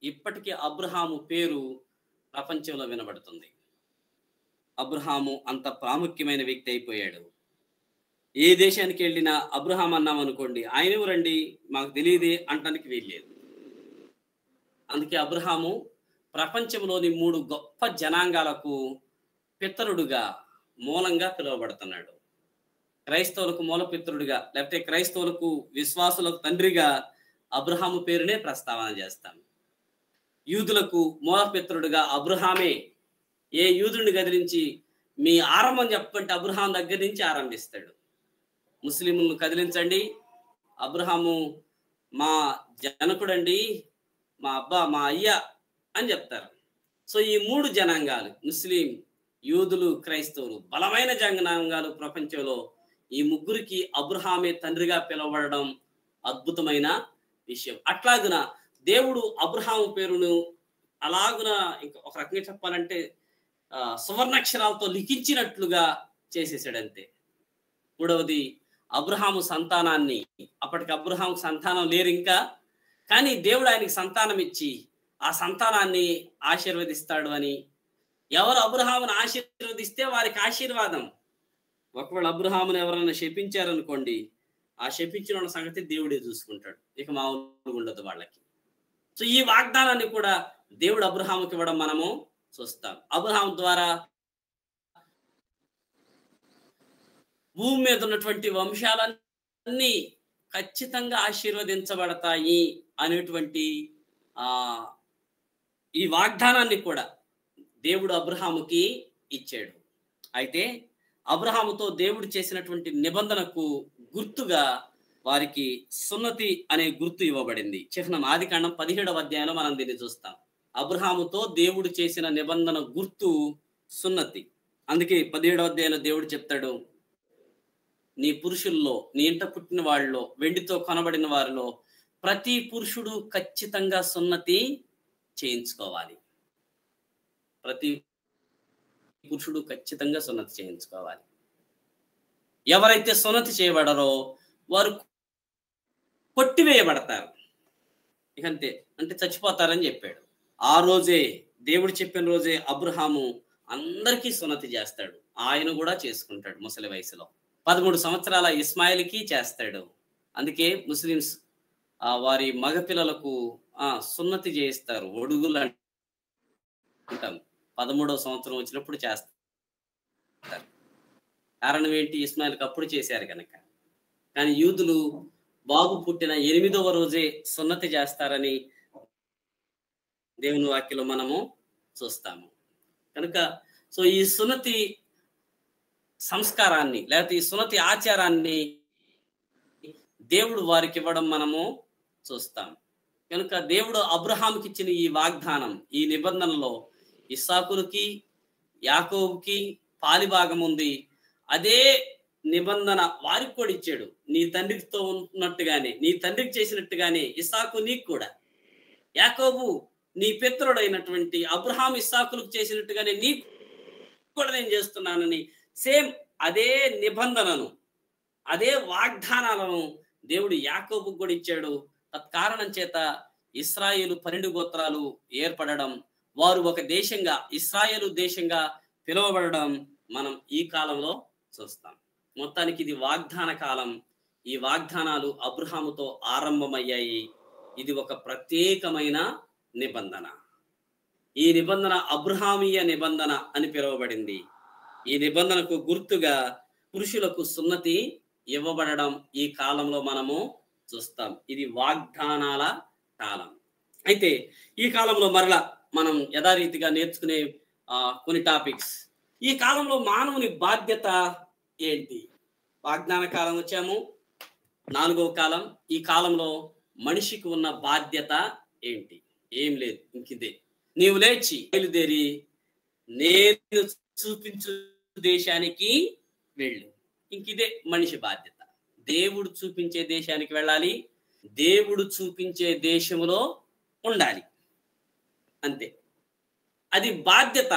Speaker 1: ఇప్పటికీ అబ్రహాము పేరు ప్రపంచంలో వినబడుతుంది. అబ్రహాము అంత ప్రాముఖ్యమైన వ్యక్తి అయిపోయాడు. ఏ దేశానికి వెళ్ళినా అబ్రహాం అన్నాం అనుకోండి, ఆయన ఎవరండి మాకు తెలియదే అంటానికి వీల్లేదు. అందుకే అబ్రహాము ప్రపంచంలోని 3 గొప్ప జనాంగాలకు పితరుడుగా మూలంగా పిలువబడుతున్నాడు. క్రైస్తవులకు మూల పితరుడిగా, లేకపోతే క్రైస్తవులకు విశ్వాసులకు తండ్రిగా అబ్రహాము పేరునే ప్రస్తావన చేస్తాం. యూదులకు మూల పితరుడుగా అబ్రహామే. ఏ యూదుని కదిలించి మీ ఆరంభం చెప్పంటే అబ్రహాం దగ్గర నుంచి ఆరంభిస్తాడు. ముస్లింలను కదిలించండి, అబ్రహాము మా జనకుడండి, మా అబ్బా మా అయ్య అని చెప్తారు. సో ఈ 3 జనాంగాలు, ముస్లిం, యూదులు, క్రైస్తవులు, బలమైన జనాంగాలు ప్రపంచంలో. ఈ ముగ్గురికి అబ్రహామే తండ్రిగా పిలువబడడం అద్భుతమైన విషయం. అట్లాగున దేవుడు అబ్రహాము పేరును అలాగున ఇంకా ఒక రకంగా చెప్పాలంటే సువర్ణాక్షరాలతో లిఖించినట్లుగా చేసేసాడంతే. 3వది అబ్రహాము సంతానాన్ని, అప్పటికి అబ్రహాము సంతానం లేరు ఇంకా, కానీ దేవుడు ఆయనకి సంతానం ఇచ్చి ఆ సంతానాన్ని ఆశీర్వదిస్తాడు అని. ఎవరు అబ్రహామును ఆశీర్వదిస్తే వారికి ఆశీర్వాదం. ఒకవేళ అబ్రహామును ఎవరైనా శపించారనుకోండి, ఆ శపించిన సంగతి దేవుడే చూసుకుంటాడు, ఇక మామూలుగా ఉండదు వాళ్ళకి. సో ఈ వాగ్దానాన్ని కూడా దేవుడు అబ్రహాముకి ఇవ్వడం మనము చూస్తాం. అబ్రహాం ద్వారా భూమి మీద ఉన్నటువంటి వంశాలన్నీ ఖచ్చితంగా ఆశీర్వదించబడతాయి అనేటువంటి ఈ వాగ్దానాన్ని కూడా దేవుడు అబ్రహాముకి ఇచ్చాడు. అయితే అబ్రహాముతో దేవుడు చేసినటువంటి నిబంధనకు గుర్తుగా వారికి సున్నతి అనే గుర్తు ఇవ్వబడింది. చిహ్నం ఆదికాండం 17వ అధ్యాయంలో మనం దీన్ని చూస్తాం. అబ్రహాముతో దేవుడు చేసిన నిబంధన గుర్తు సున్నతి. అందుకే 17వ అధ్యాయంలో దేవుడు చెప్తాడు, నీ పురుషుల్లో, నీ ఇంట పుట్టిన వాళ్ళలో, వెండితో కొనబడిన వారిలో ప్రతి పురుషుడు ఖచ్చితంగా సున్నతి చేయించుకోవాలి. ప్రతి పురుషుడు ఖచ్చితంగా సున్నతి చేయించుకోవాలి. ఎవరైతే సున్నతి చేయబడరో వారు కొట్టివేయబడతారు. ఇకంతే, అంటే చచ్చిపోతారని చెప్పాడు. ఆ రోజే, దేవుడు చెప్పిన రోజే అబ్రహాము అందరికీ సున్నతి చేస్తాడు. ఆయన కూడా చేసుకుంటాడు ముసలి వయసులో. 13 సంవత్సరాల ఇస్మాయిల్కి చేస్తాడు. అందుకే ముస్లిమ్స్ వారి మగపిల్లలకు సున్నతి చేయిస్తారు, ఒడుగులు అంటాం. 13వ సంవత్సరం వచ్చినప్పుడు చేస్తారు. కారణం ఏంటి? ఇస్మాయిల్కి అప్పుడు చేశారు కనుక. కానీ యూదులు బాబు పుట్టిన 8వ రోజే సున్నతి చేస్తారని దేవుని వాక్యలో మనము చూస్తాము. కనుక సో ఈ సున్నతి సంస్కారాన్ని, లేకపోతే ఈ సున్నతి ఆచారాన్ని దేవుడు వారికి ఇవ్వడం మనము చూస్తాం. కనుక దేవుడు అబ్రహాముకి ఇచ్చిన ఈ వాగ్దానం, ఈ నిబంధనలో ఇస్సాకులకి, యాకోబుకి పాలిభాగం ఉంది. అదే నిబంధన వారికి కూడా ఇచ్చాడు. నీ తండ్రితో ఉన్నట్టుగానే, నీ తండ్రికి చేసినట్టుగానే ఇస్సాకు నీకు కూడా, యాకోబు నీ పితరుడైనటువంటి అబ్రహాం ఇస్సాకులకు చేసినట్టుగానే నీకు కూడా నేను చేస్తున్నానని సేమ్ అదే నిబంధనను, అదే వాగ్దానాలను దేవుడు యాకోబుకు కూడా ఇచ్చాడు. తత్కారణం చేత ఇశ్రాయేలు 12 గోత్రాలు ఏర్పడడం, వారు ఒక దేశంగా, ఇశ్రాయేలు దేశంగా పిలువబడడం మనం ఈ కాలంలో చూస్తాం. మొత్తానికి ఇది వాగ్దాన కాలం. ఈ వాగ్దానాలు అబ్రహాముతో ఆరంభమయ్యాయి. ఇది ఒక ప్రత్యేకమైన నిబంధన. ఈ నిబంధన అబ్రహామీయ నిబంధన అని పిలువబడింది. ఈ నిబంధనకు గుర్తుగా పురుషులకు సున్నతి ఇవ్వబడడం ఈ కాలంలో మనము చూస్తాం. ఇది వాగ్దానాల కాలం. అయితే ఈ కాలంలో మరలా మనం యథారీతిగా నేర్చుకునే కొన్ని టాపిక్స్. ఈ కాలంలో మానవుని బాధ్యత ఏంటి? వాగ్దాన కాలం వచ్చాము, 4వ కాలం. ఈ కాలంలో మనిషికి ఉన్న బాధ్యత ఏంటి? ఏం లేదు, ఇంకిదే. నీవు లేచి బయలుదేరి నేను చూపించు దేశానికి వెళ్ళు. ఇంకిదే మనిషి బాధ్యత. దేవుడు చూపించే దేశానికి వెళ్ళాలి, దేవుడు చూపించే దేశంలో ఉండాలి, అంతే. అది బాధ్యత.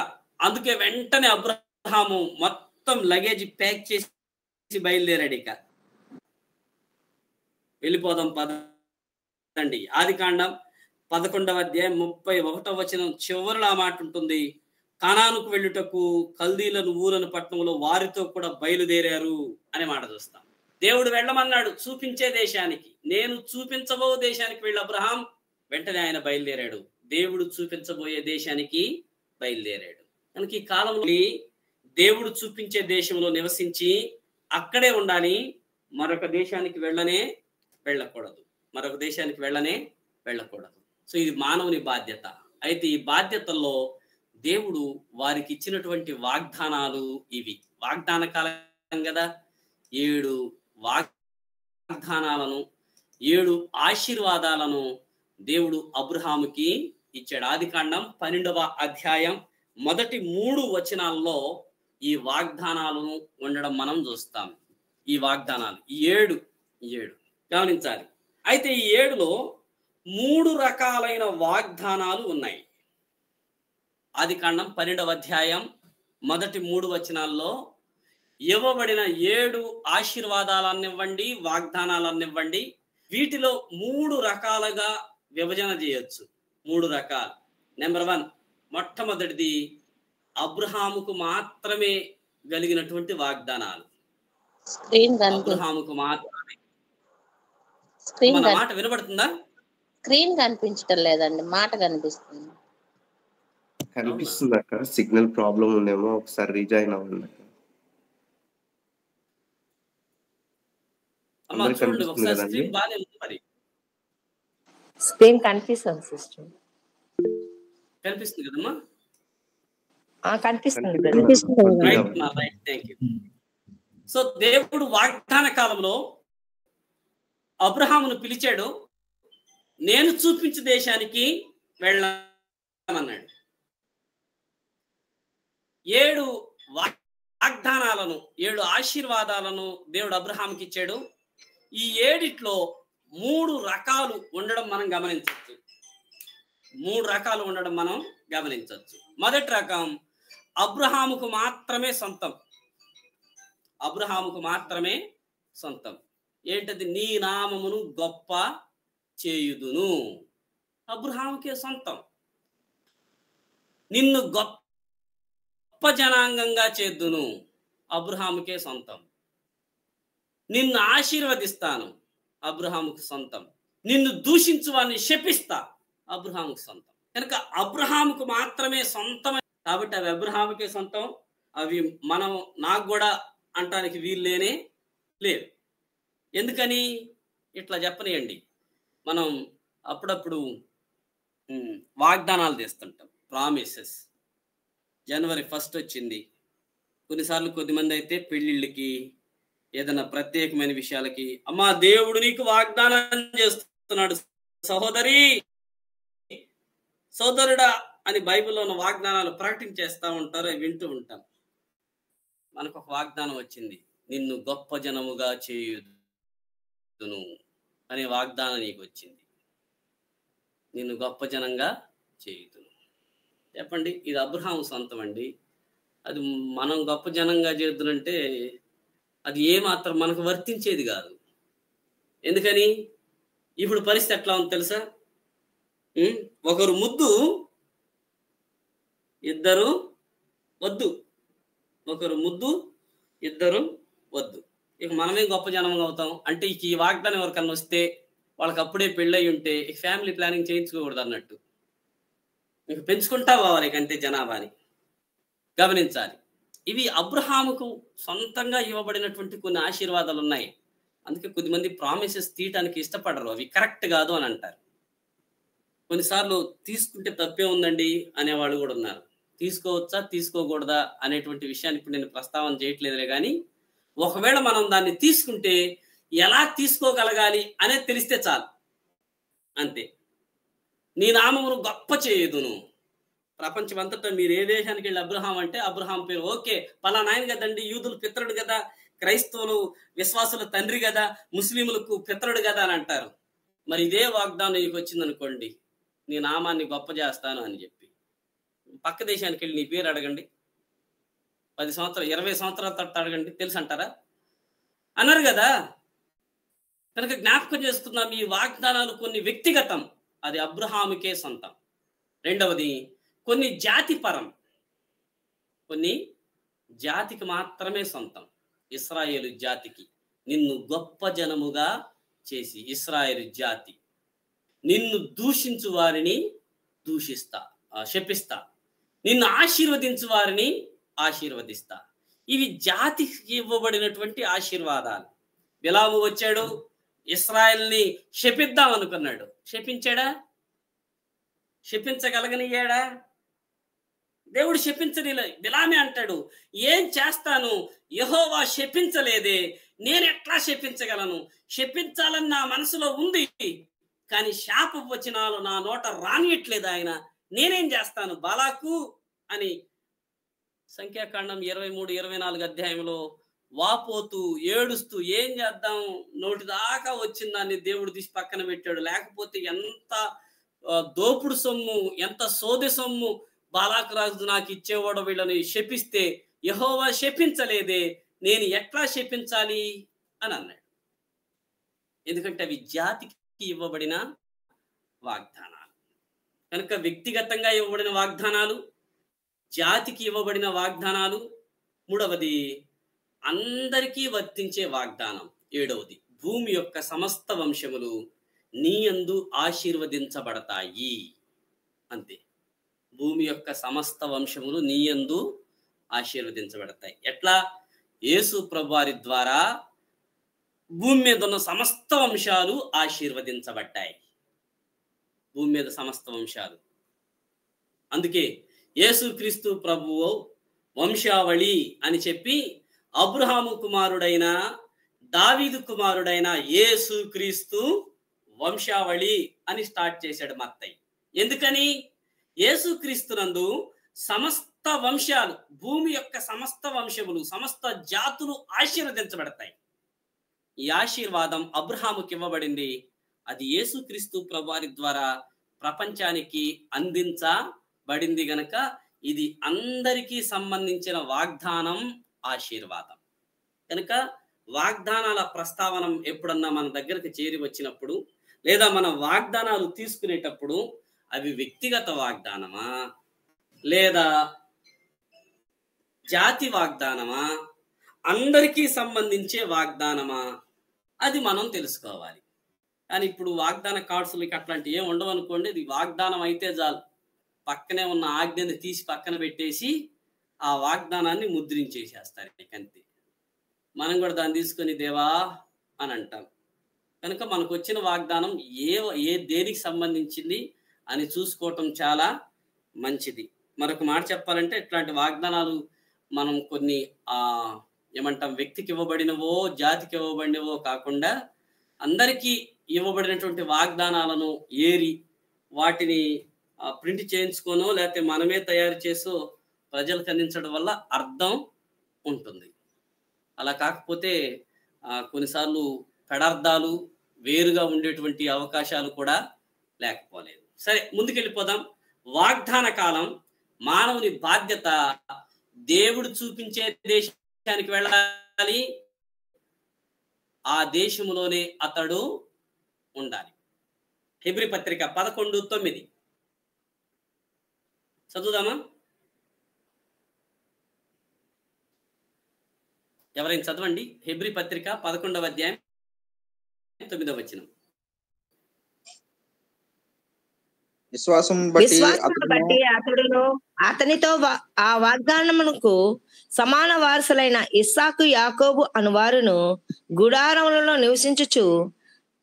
Speaker 1: అందుకే వెంటనే అబ్రహాము మొత్తం లగేజ్ ప్యాక్ చేసి బయలుదేరాడు. ఇక వెళ్ళిపోదాం పదండి. ఆదికాండం 11వ అధ్యాయం 31వ వచనం చివరిలో ఆ మాట ఉంటుంది. కానానుకు వెళ్ళుటకు కల్దీలను ఊరను పట్టణంలో వారితో కూడా బయలుదేరారు అనే మాట చూస్తాం. దేవుడు వెళ్ళమన్నాడు చూపించే దేశానికి. నేను చూపించబో దేశానికి వెళ్ళి అబ్రహాం వెంటనే ఆయన బయలుదేరాడు. దేవుడు చూపించబోయే దేశానికి బయలుదేరాడు. కనుక ఈ కాలంలో దేవుడు చూపించే దేశంలో నివసించి అక్కడే ఉండాలి. మరొక దేశానికి వెళ్ళకూడదు. మరొక దేశానికి వెళ్ళకూడదు. సో ఇది మానవుని బాధ్యత. అయితే ఈ బాధ్యతల్లో దేవుడు వారికి ఇచ్చినటువంటి వాగ్దానాలు ఇవి. వాగ్దాన కాలం కదా. 7 వాగ్దానాలను 7 ఆశీర్వాదాలను దేవుడు అబ్రహాముకి ఇచ్చాడు. ఆదికాండం 12వ అధ్యాయం మొదటి 3 వచనాల్లో ఈ వాగ్దానాలను ఉండడం మనం చూస్తాం. ఈ వాగ్దానాలు 7 గమనించాలి. అయితే ఈ 7లో 3 రకాలైన వాగ్దానాలు ఉన్నాయి. ఆదికాండం 12వ అధ్యాయం మొదటి 3 వచనాల్లో ఇవ్వబడిన 7 ఆశీర్వాదాలన్నివ్వండి, వాగ్దానాలన్నివ్వండి, వీటిలో 3 రకాలుగా విభజన చేయొచ్చు. 3 రకాలు. నెంబర్ 1, మొట్టమొదటిది అబ్రహాముకు మాత్రమే కలిగినటువంటి వాగ్దానాలు. అబ్రహాముకు మాత్రమే. మన మాట వినబడుతుందా?
Speaker 5: స్క్రీన్ కనిపించడం లేదండి, మాట కనిపిస్తుంది.
Speaker 6: కనిపిస్తుంది అక్క. సిగ్నల్ ప్రాబ్లం ఉందేమో, ఒకసారి రీజాయిన్ అవ్వండి.
Speaker 1: చూడండి ఒకసారి స్క్రీన్ బాగానే ఉంది. మరి
Speaker 2: స్క్రీన్ కనిపిస్తుంది సిస్టర్.
Speaker 1: కనిపిస్తుంది కదమ్మా?
Speaker 2: కనిపిస్తుంది.
Speaker 1: Right, thank you. సో దేవుడు వాగ్దాన కాలంలో అబ్రహామును పిలిచాడు. నేను చూపించే దేశానికి వెళ్ళమన్నాడు. 7 వాగ్దానాలను 7 ఆశీర్వాదాలను దేవుడు అబ్రహాముకి ఇచ్చాడు. ఈ 7లో 3 రకాలు ఉండడం మనం గమనించవచ్చు. 3 రకాలు ఉండడం మనం గమనించవచ్చు. మొదటి రకం అబ్రహాముకు మాత్రమే సొంతం. అబ్రహాముకు మాత్రమే సొంతం. ఏంటది? నీ నామమును గొప్ప చేయుదును. అబ్రహాముకే సొంతం. నిన్ను గొప్ప జనాంగంగా చేద్దును. అబ్రహాముకే సొంతం. నిన్ను ఆశీర్వదిస్తాను. అబ్రహాముకు సొంతం. నిన్ను దూషించు వారిని శపిస్తా. అబ్రహాముకు సొంతం. కనుక అబ్రహాముకు మాత్రమే సొంతం. కాబట్టి అవి అబ్రహాముకే సొంతం. అవి మనం నాకు కూడా అంటానికి వీల్లేనే లేదు. ఎందుకని ఇట్లా చెప్పనియండి. మనం అప్పుడప్పుడు వాగ్దానాలు తీస్తుంటాం, ప్రామిసెస్. జనవరి 1 వచ్చింది. కొన్నిసార్లు కొద్దిమంది అయితే పెళ్ళిళ్ళకి, ఏదైనా ప్రత్యేకమైన విషయాలకి, అమ్మా దేవుడు నీకు వాగ్దానం చేస్తున్నాడు సహోదరి, సోదరుడా అని బైబిల్లో ఉన్న వాగ్దానాలు ప్రకటించేస్తా ఉంటారు. అవి వింటూ ఉంటాం. మనకు ఒక వాగ్దానం వచ్చింది, నిన్ను గొప్ప జనముగా చేయుదును అనే వాగ్దానం నీకు వచ్చింది. నిన్ను గొప్ప జనంగా చేయుదును. చెప్పండి, ఇది అబ్రహాము సొంతం అండి. అది మనం గొప్ప జనంగా చేద్దునంటే అది ఏమాత్రం మనకు వర్తించేది కాదు. ఎందుకని? ఇప్పుడు పరిస్థితి ఎట్లా ఉంది తెలుసా? ఒకరు ముద్దు, ఇద్దరు వద్దు. ఒకరు ముద్దు, ఇద్దరు వద్దు. ఇక మనమేం గొప్ప జనంగా అవుతాం అంటే, ఇక ఈ వాగ్దానం ఎవరికన్నా వస్తే వాళ్ళకి అప్పుడే పెళ్ళయి ఉంటే ఇక ఫ్యామిలీ ప్లానింగ్ చేయించుకోకూడదు అన్నట్టు. ఇక పెంచుకుంటా పోవాలి అంతే జనాభాని. గమనించాలి. ఇవి అబ్రహాముకు సొంతంగా ఇవ్వబడినటువంటి కొన్ని ఆశీర్వాదాలు ఉన్నాయి. అందుకే కొద్దిమంది ప్రామిసెస్ తీయటానికి ఇష్టపడరు, అవి కరెక్ట్ కాదు అని అంటారు. కొన్నిసార్లు తీసుకుంటే తప్పే ఉందండి అనేవాళ్ళు కూడా ఉన్నారు. తీసుకోవచ్చా తీసుకోకూడదా అనేటువంటి విషయాన్ని ఇప్పుడు నేను ప్రస్తావన చేయట్లేదులే, కానీ ఒకవేళ మనం దాన్ని తీసుకుంటే ఎలా తీసుకోగలగాలి అనేది తెలిస్తే చాలు. అంతే. నీ నామమును గొప్ప చేయుదును. ప్రపంచమంతటా మీరు ఏ దేశానికి వెళ్ళి అబ్రహాం అంటే అబ్రహాం పేరు ఓకే, పలానా ఆయన కదండి, యూదులు పితరుడు కదా, క్రైస్తవులు విశ్వాసుల తండ్రి కదా, ముస్లింలకు పితరుడు కదా అని అంటారు. మరి ఇదే వాగ్దానం నీకు వచ్చిందనుకోండి, నీ నామాన్ని గొప్ప చేస్తాను అని చెప్పి, పక్క దేశానికి వెళ్ళి నీ పేరు అడగండి, 10 సంవత్సరాలు 20 సంవత్సరాల తర్వాత అడగండి, తెలుసు అంటారా? అన్నారు కదా. కనుక జ్ఞాపకం చేసుకుందాం, ఈ వాగ్దానాలు కొన్ని వ్యక్తిగతం, అది అబ్రహాముకే సొంతం. రెండవది కొన్ని జాతిపరం, కొన్ని జాతికి మాత్రమే సొంతం. ఇశ్రాయేలు జాతికి, నిన్ను గొప్ప జనముగా చేసి, ఇశ్రాయేలు జాతి, నిన్ను దూషించు వారిని శపిస్తా, నిన్ను ఆశీర్వదించు వారిని ఆశీర్వదిస్తా. ఇవి జాతికి ఇవ్వబడినటువంటి ఆశీర్వాదాలు. బిలాము వచ్చాడు, ఇశ్రాయేల్ని శపిద్దాం అనుకున్నాడు. శపించాడా? శపించగలగనియ్యాడా? దేవుడు శపించనిలే. బిలామే అంటాడు, ఏం చేస్తాను, యెహోవా శపించలేదే, నేను ఎట్లా శపించగలను? శపించాలని నా మనసులో ఉంది, కానీ శాప వచనాలు నా నోట రానియట్లేదు ఆయన, నేనేం చేస్తాను బాలాకు అని సంఖ్యాకాండం 23-24 అధ్యాయంలో వాపోతూ ఏడుస్తూ, ఏం చేద్దాం, నోటి దాకా వచ్చిన దాన్ని దేవుడు తీసి పక్కన పెట్టాడు. లేకపోతే ఎంత దోపుడు సొమ్ము, ఎంత సోదె సొమ్ము బాలాకు రాజు నాకు ఇచ్చేవాడు, వీళ్ళని శపిస్తే యెహోవా శపించలేదే, నేను ఎట్లా శపించాలి అని అన్నాడు. ఎందుకంటే అవి జాతికి ఇవ్వబడిన వాగ్దానాలు. కనుక వ్యక్తిగతంగా ఇవ్వబడిన వాగ్దానాలు, జాతికి ఇవ్వబడిన వాగ్దానాలు. మూడవది అందరికీ వర్తించే వాగ్దానం. ఏడవది భూమి యొక్క సమస్త వంశములు నీ యందు ఆశీర్వదించబడతాయి. అంతే, భూమి యొక్క సమస్త వంశములు నీ యందు ఆశీర్వదించబడతాయి. ఎట్లా? యేసు ప్రభువారి ద్వారా భూమి మీద ఉన్న సమస్త వంశాలు ఆశీర్వదించబడ్డాయి. భూమి మీద సమస్త వంశాలు. అందుకే యేసుక్రీస్తు ప్రభువు వంశావళి అని చెప్పి అబ్రహాము కుమారుడైన దావీదు కుమారుడైన యేసుక్రీస్తు వంశావళి అని స్టార్ట్ చేశాడు మత్తయి. ఎందుకని? యేసుక్రీస్తునందు సమస్త వంశాలు, భూమి యొక్క సమస్త వంశములు, సమస్త జాతులు ఆశీర్వదించబడతాయి. ఈ ఆశీర్వాదం అబ్రహాముకి ఇవ్వబడింది. అది యేసుక్రీస్తు ప్రభువారి ద్వారా ప్రపంచానికి అందించబడింది గనక ఇది అందరికీ సంబంధించిన వాగ్దానం, ఆశీర్వాదం. కనుక వాగ్దానాల ప్రస్తావన ఎప్పుడన్నా మన దగ్గరకు చేరి వచ్చినప్పుడు, లేదా మన వాగ్దానాలు తీసుకునేటప్పుడు అవి వ్యక్తిగత వాగ్దానమా లేదా జాతి వాగ్దానమా, అందరికీ సంబంధించే వాగ్దానమా, అది మనం తెలుసుకోవాలి. కానీ ఇప్పుడు వాగ్దాన కార్డ్స్లకి అట్లాంటివి ఏం ఉండవు అనుకోండి. ఇది వాగ్దానం అయితే చాలు, పక్కనే ఉన్న ఆజ్ఞని తీసి పక్కన పెట్టేసి ఆ వాగ్దానాన్ని ముద్రించేసేస్తారు. అంతే. మనం కూడా దాన్ని తీసుకొని దేవా అని అంటాం. కనుక మనకు వచ్చిన వాగ్దానం దేనికి సంబంధించింది అని చూసుకోవటం చాలా మంచిది. మరొక మాట చెప్పాలంటే, ఇట్లాంటి వాగ్దానాలు మనం కొన్ని ఏమంటాం, వ్యక్తికి ఇవ్వబడినవో జాతికి ఇవ్వబడినవో కాకుండా అందరికీ ఇవ్వబడినటువంటి వాగ్దానాలను ఏరి వాటిని ప్రింట్ చేయించుకోనో లేకపోతే మనమే తయారు చేసో ప్రజలకు అందించడం వల్ల అర్థం ఉంటుంది. అలా కాకపోతే కొన్నిసార్లు పెడార్థాలు వేరుగా ఉండేటువంటి అవకాశాలు కూడా లేకపోలేదు. సరే, ముందుకెళ్ళిపోదాం. వాగ్దాన కాలం మానవుని బాధ్యత. దేవుడు చూపించే దేశానికి వెళ్ళాలి, ఆ దేశంలోనే అతడు ఉండాలి. హెబ్రీ పత్రిక 11:9 చదువుదామా? ఎవరైనా చదవండి. హెబ్రీ పత్రిక 11వ అధ్యాయం 9వ వచనం.
Speaker 7: విశ్వాసం బట్టి
Speaker 2: అతడును అతనితో ఆ వాగ్దానమునకు సమాన వారసులైన ఇస్సాకు యాకోబు అనువారును గుడారములలో నివసించుచు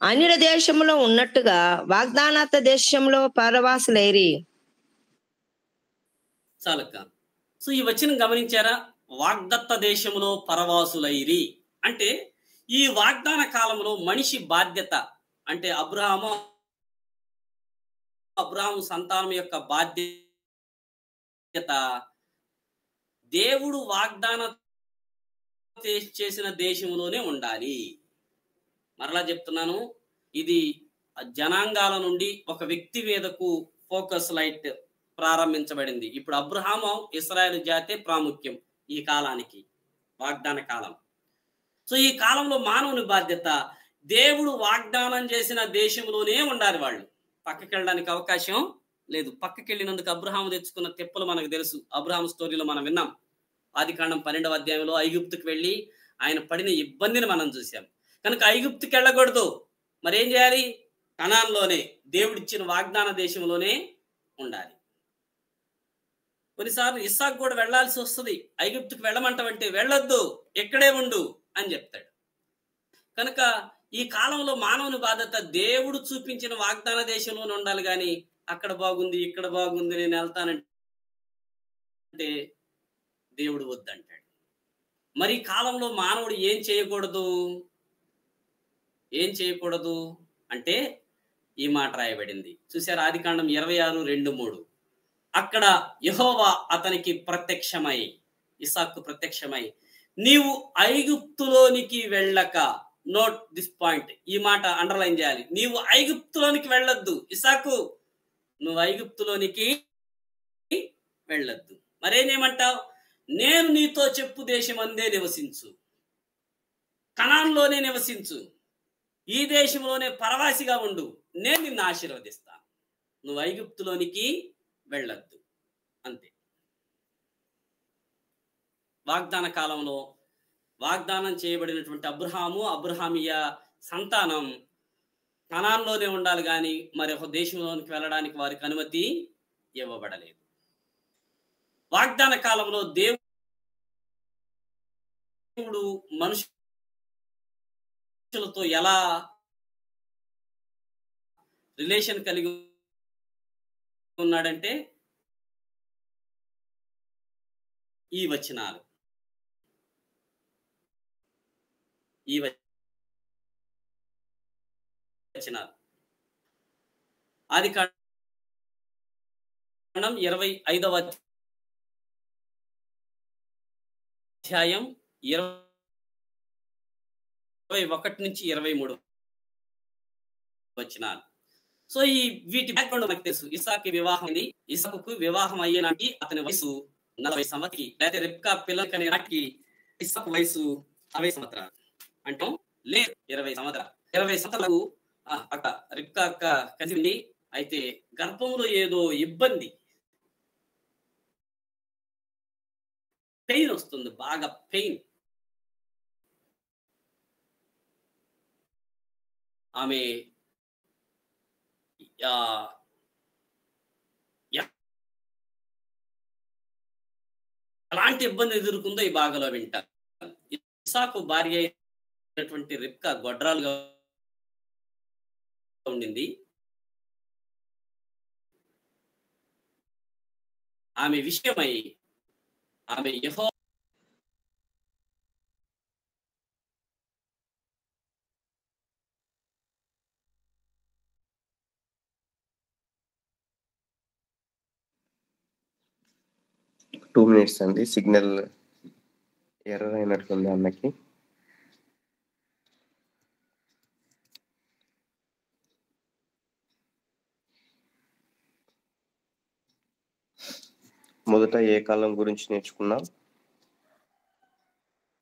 Speaker 2: అన్యుల దేశంలో ఉన్నట్టుగా వాగ్దానాత దేశంలో పరవాసులైరి.
Speaker 1: చాలక్క. సో ఈ వచనం గమనించారా? వాగ్దత్త దేశంలో పరవాసులైరి అంటే ఈ వాగ్దాన కాలంలో మనిషి బాధ్యత అంటే అబ్రహాము సంతానం యొక్క బాధ్యత దేవుడు వాగ్దానం చేసిన దేశంలోనే ఉండాలి. మరలా చెప్తున్నాను, ఇది జనాంగాల నుండి ఒక వ్యక్తి మీదకు ఫోకస్ లైట్ ప్రారంభించబడింది. ఇప్పుడు అబ్రహాము ఇశ్రాయేలు జాతే ప్రాముఖ్యం ఈ కాలానికి, వాగ్దాన కాలం. సో ఈ కాలంలో మానవుని బాధ్యత దేవుడు వాగ్దానం చేసిన దేశంలోనే ఉండాలి. వాళ్ళు పక్కకి వెళ్ళడానికి అవకాశం లేదు. పక్కకి వెళ్ళినందుకు అబ్రహాము తెచ్చుకున్న తెప్పలు మనకు తెలుసు. అబ్రహాం స్టోరీలో మనం విన్నాం. ఆదికాండం 12వ అధ్యాయంలో ఐగుప్తుకు వెళ్ళి ఆయన పడిన ఇబ్బందిని మనం చూసాం. కనుక ఐగుప్తుకి వెళ్ళకూడదు. మరేం చేయాలి? కనాన్లోనే, దేవుడిచ్చిన వాగ్దాన దేశంలోనే ఉండాలి. కొన్నిసార్లు ఇస్సాకు కూడా వెళ్లాల్సి వస్తుంది. ఐగుప్తుకు వెళ్ళమంటావంటే వెళ్ళొద్దు, ఎక్కడే ఉండు అని చెప్తాడు. కనుక ఈ కాలంలో మానవుని బాధ్యత దేవుడు చూపించిన వాగ్దాన దేశంలోనే ఉండాలి. కానీ అక్కడ బాగుంది, ఇక్కడ బాగుంది, నేను వెళ్తానంటే దేవుడు వద్దంటాడు. మరి కాలంలో మానవుడు ఏం చేయకూడదు? ఏం చేయకూడదు అంటే ఈ మాట రాయబడింది. చూసారు, ఆదికాండం 26:2-3. అక్కడ యెహోవా అతనికి ప్రత్యక్షమై, ఇస్సాకు ప్రత్యక్షమై, నీవు ఐగుప్తులోనికి వెళ్ళక, నోట్ దిస్ పాయింట్, ఈ మాట అండర్లైన్ చేయాలి. నీవు ఐగుప్తులోనికి వెళ్ళొద్దు. ఇస్సాకు, నువ్వు ఐగుప్తులోనికి వెళ్ళొద్దు. మరేం చేయమంటావు? నేను నీతో చెప్పు దేశం అందే నివసించు, కనాన్లోనే నివసించు, ఈ దేశంలోనే పరవాసిగా ఉండు, నేను నిన్ను ఆశీర్వదిస్తాను, నువ్వు ఐగుప్తులోనికి వెళ్ళొద్దు. అంతే. వాగ్దాన కాలంలో వాగ్దానం చేయబడినటువంటి అబ్రహామీయ సంతానం కనాన్లోనే ఉండాలి. కానీ మరి ఒక దేశంలోనికి వెళ్ళడానికి వారికి అనుమతి ఇవ్వబడలేదు. వాగ్దాన కాలంలో దేవుడు మనుషులతో ఎలా రిలేషన్ కలిగి ఉన్నాడంటే ఈ వచనాలు, ఆదికాండం 25వ అధ్యాయం 21-23 వచనాలు. సో ఈ వీటి బ్యాక్గ్రౌండ్ మనకు తెలుసు. ఇస్సాకు వివాహం అయింది. ఇస్సాకుకు వివాహం అయ్యే నాటికి అతని వయసు 40 సంవత్సరాలు. లేకపోతే రిబ్కా పిల్లలకి అనే నాటికి ఇస్సాకు వయసు 60 సంవత్సరాలు. అంటే లేదు 20 సంవత్సరాలు. 20 సంవత్సరాలకు అక్క రిబ్కా అక్క కలిసింది. అయితే గర్భంలో ఏదో ఇబ్బంది, పెయిన్ వస్తుంది, బాగా పెయిన్. ఆమె ఎలాంటి ఇబ్బంది ఎదుర్కొందో ఈ భాగంలో వింటారు. ఇస్సాకు భార్య అయినటువంటి రిబ్కా గొడ్రాలుగా ఉండింది. ఆమె విషయమై ఆమె యెహోవా
Speaker 6: 2 minutes అండి. సిగ్నల్ ఎర్రర్ అయినట్టుంది అన్నకి. మొదట ఏ కాలం గురించి నేర్చుకున్నాం?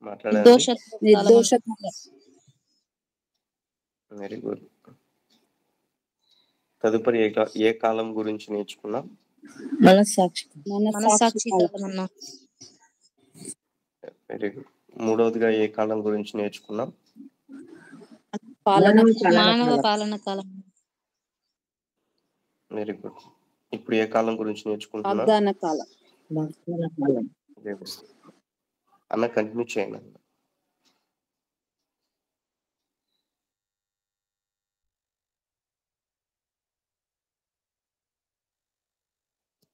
Speaker 6: మాట్లాడండి. Very good. తదుపరి ఏ కాలం గురించి నేర్చుకున్నాం?
Speaker 4: మనస్సాక్షి కాలం.
Speaker 6: Very good. మూడవదిగా ఏ కాలం గురించి నేర్చుకున్నాం?
Speaker 4: మానవ పాలన కాలం.
Speaker 6: Very good. ఇప్పుడు ఏ కాలం గురించి నేర్చుకుంటున్నాం?
Speaker 2: వాగ్దాన కాలం.
Speaker 6: అన్న కంటిన్యూ చేయండి.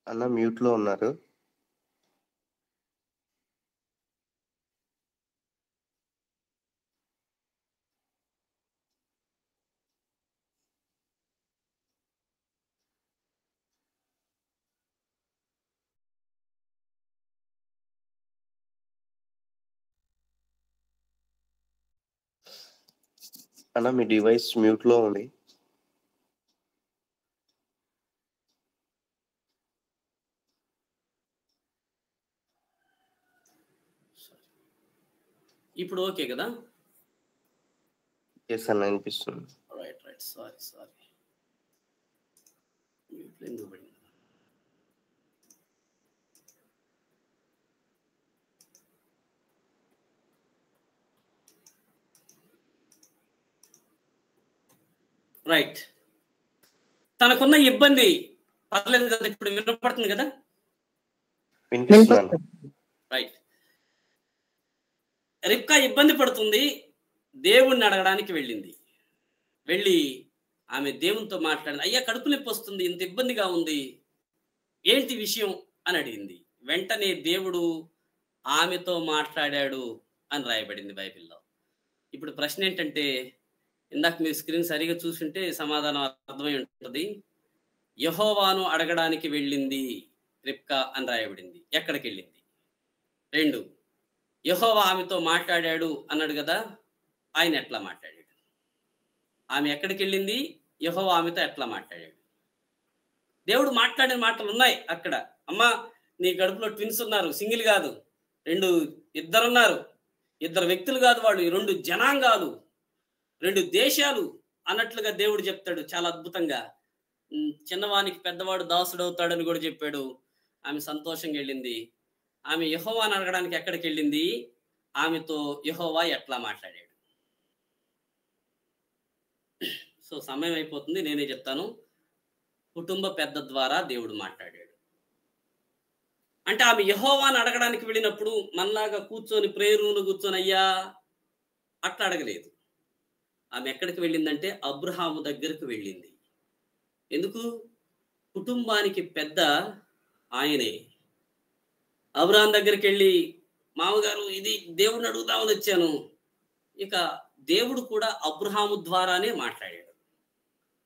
Speaker 6: అన్న మ్యూట్ లో ఉన్నారు. అన్న మీ డివైస్ మ్యూట్ లో ఉంది.
Speaker 1: ఇప్పుడు ఓకే కదా?
Speaker 6: ఎస్ అన్న అనిపిస్తుంది.
Speaker 1: రైట్ సారీ ఎందుకు పడింది? రైట్. తనకున్న ఇబ్బంది పర్లేదు కదా? ఇప్పుడు వినపడుతుంది కదా?
Speaker 6: వినిపిస్తున్నాను.
Speaker 1: రైట్. రిబ్కా ఇబ్బంది పడుతుంది, దేవుణ్ణి అడగడానికి వెళ్ళింది. వెళ్ళి ఆమె దేవునితో మాట్లాడింది. అయ్యా, కడుపు నొప్పి వస్తుంది, ఇంత ఇబ్బందిగా ఉంది, ఏంటి విషయం అని అడిగింది. వెంటనే దేవుడు ఆమెతో మాట్లాడాడు అని రాయబడింది బైబిల్లో. ఇప్పుడు ప్రశ్న ఏంటంటే, ఇందాక మీరు స్క్రీన్ సరిగా చూసుంటే సమాధానం అర్థమై ఉంటుంది. యెహోవాను అడగడానికి వెళ్ళింది రిబ్కా అని రాయబడింది. ఎక్కడికి వెళ్ళింది? 2, యెహోవా ఆమెతో మాట్లాడాడు అన్నాడు కదా, ఆయన ఎట్లా మాట్లాడాడు? ఆమె ఎక్కడికి వెళ్ళింది? యెహోవా ఆమెతో ఎట్లా మాట్లాడాడు? దేవుడు మాట్లాడిన మాటలు ఉన్నాయి అక్కడ. అమ్మా, నీ కడుపులో ట్విన్స్ ఉన్నారు, సింగిల్ కాదు, 2 ఉన్నారు, 2 వ్యక్తులు కాదు, వాళ్ళు 2 జనాంగాలు, 2 దేశాలు అన్నట్లుగా దేవుడు చెప్తాడు చాలా అద్భుతంగా. చిన్నవానికి పెద్దవాడు దాసుడవుతాడని కూడా చెప్పాడు. ఆమె సంతోషంగా వెళ్ళింది. ఆమె యెహోవాను అడగడానికి ఎక్కడికి వెళ్ళింది? ఆమెతో యెహోవా ఎట్లా మాట్లాడాడు? సో సమయం అయిపోతుంది, నేనే చెప్తాను. కుటుంబ పెద్ద ద్వారా దేవుడు మాట్లాడాడు. అంటే ఆమె యెహోవాను అడగడానికి వెళ్ళినప్పుడు మనలాగా కూర్చొని ప్రేయర్ రూమ్లో కూర్చొని అయ్యా అట్లా అడగలేదు. ఆమె ఎక్కడికి వెళ్ళిందంటే అబ్రహాము దగ్గరకు వెళ్ళింది. ఎందుకు? కుటుంబానికి పెద్ద ఆయనే. అబ్రహాం దగ్గరికి వెళ్ళి, మామగారు ఇది దేవుడిని అడుగుదామని వచ్చాను. ఇక దేవుడు కూడా అబ్రహాము ద్వారానే మాట్లాడాడు,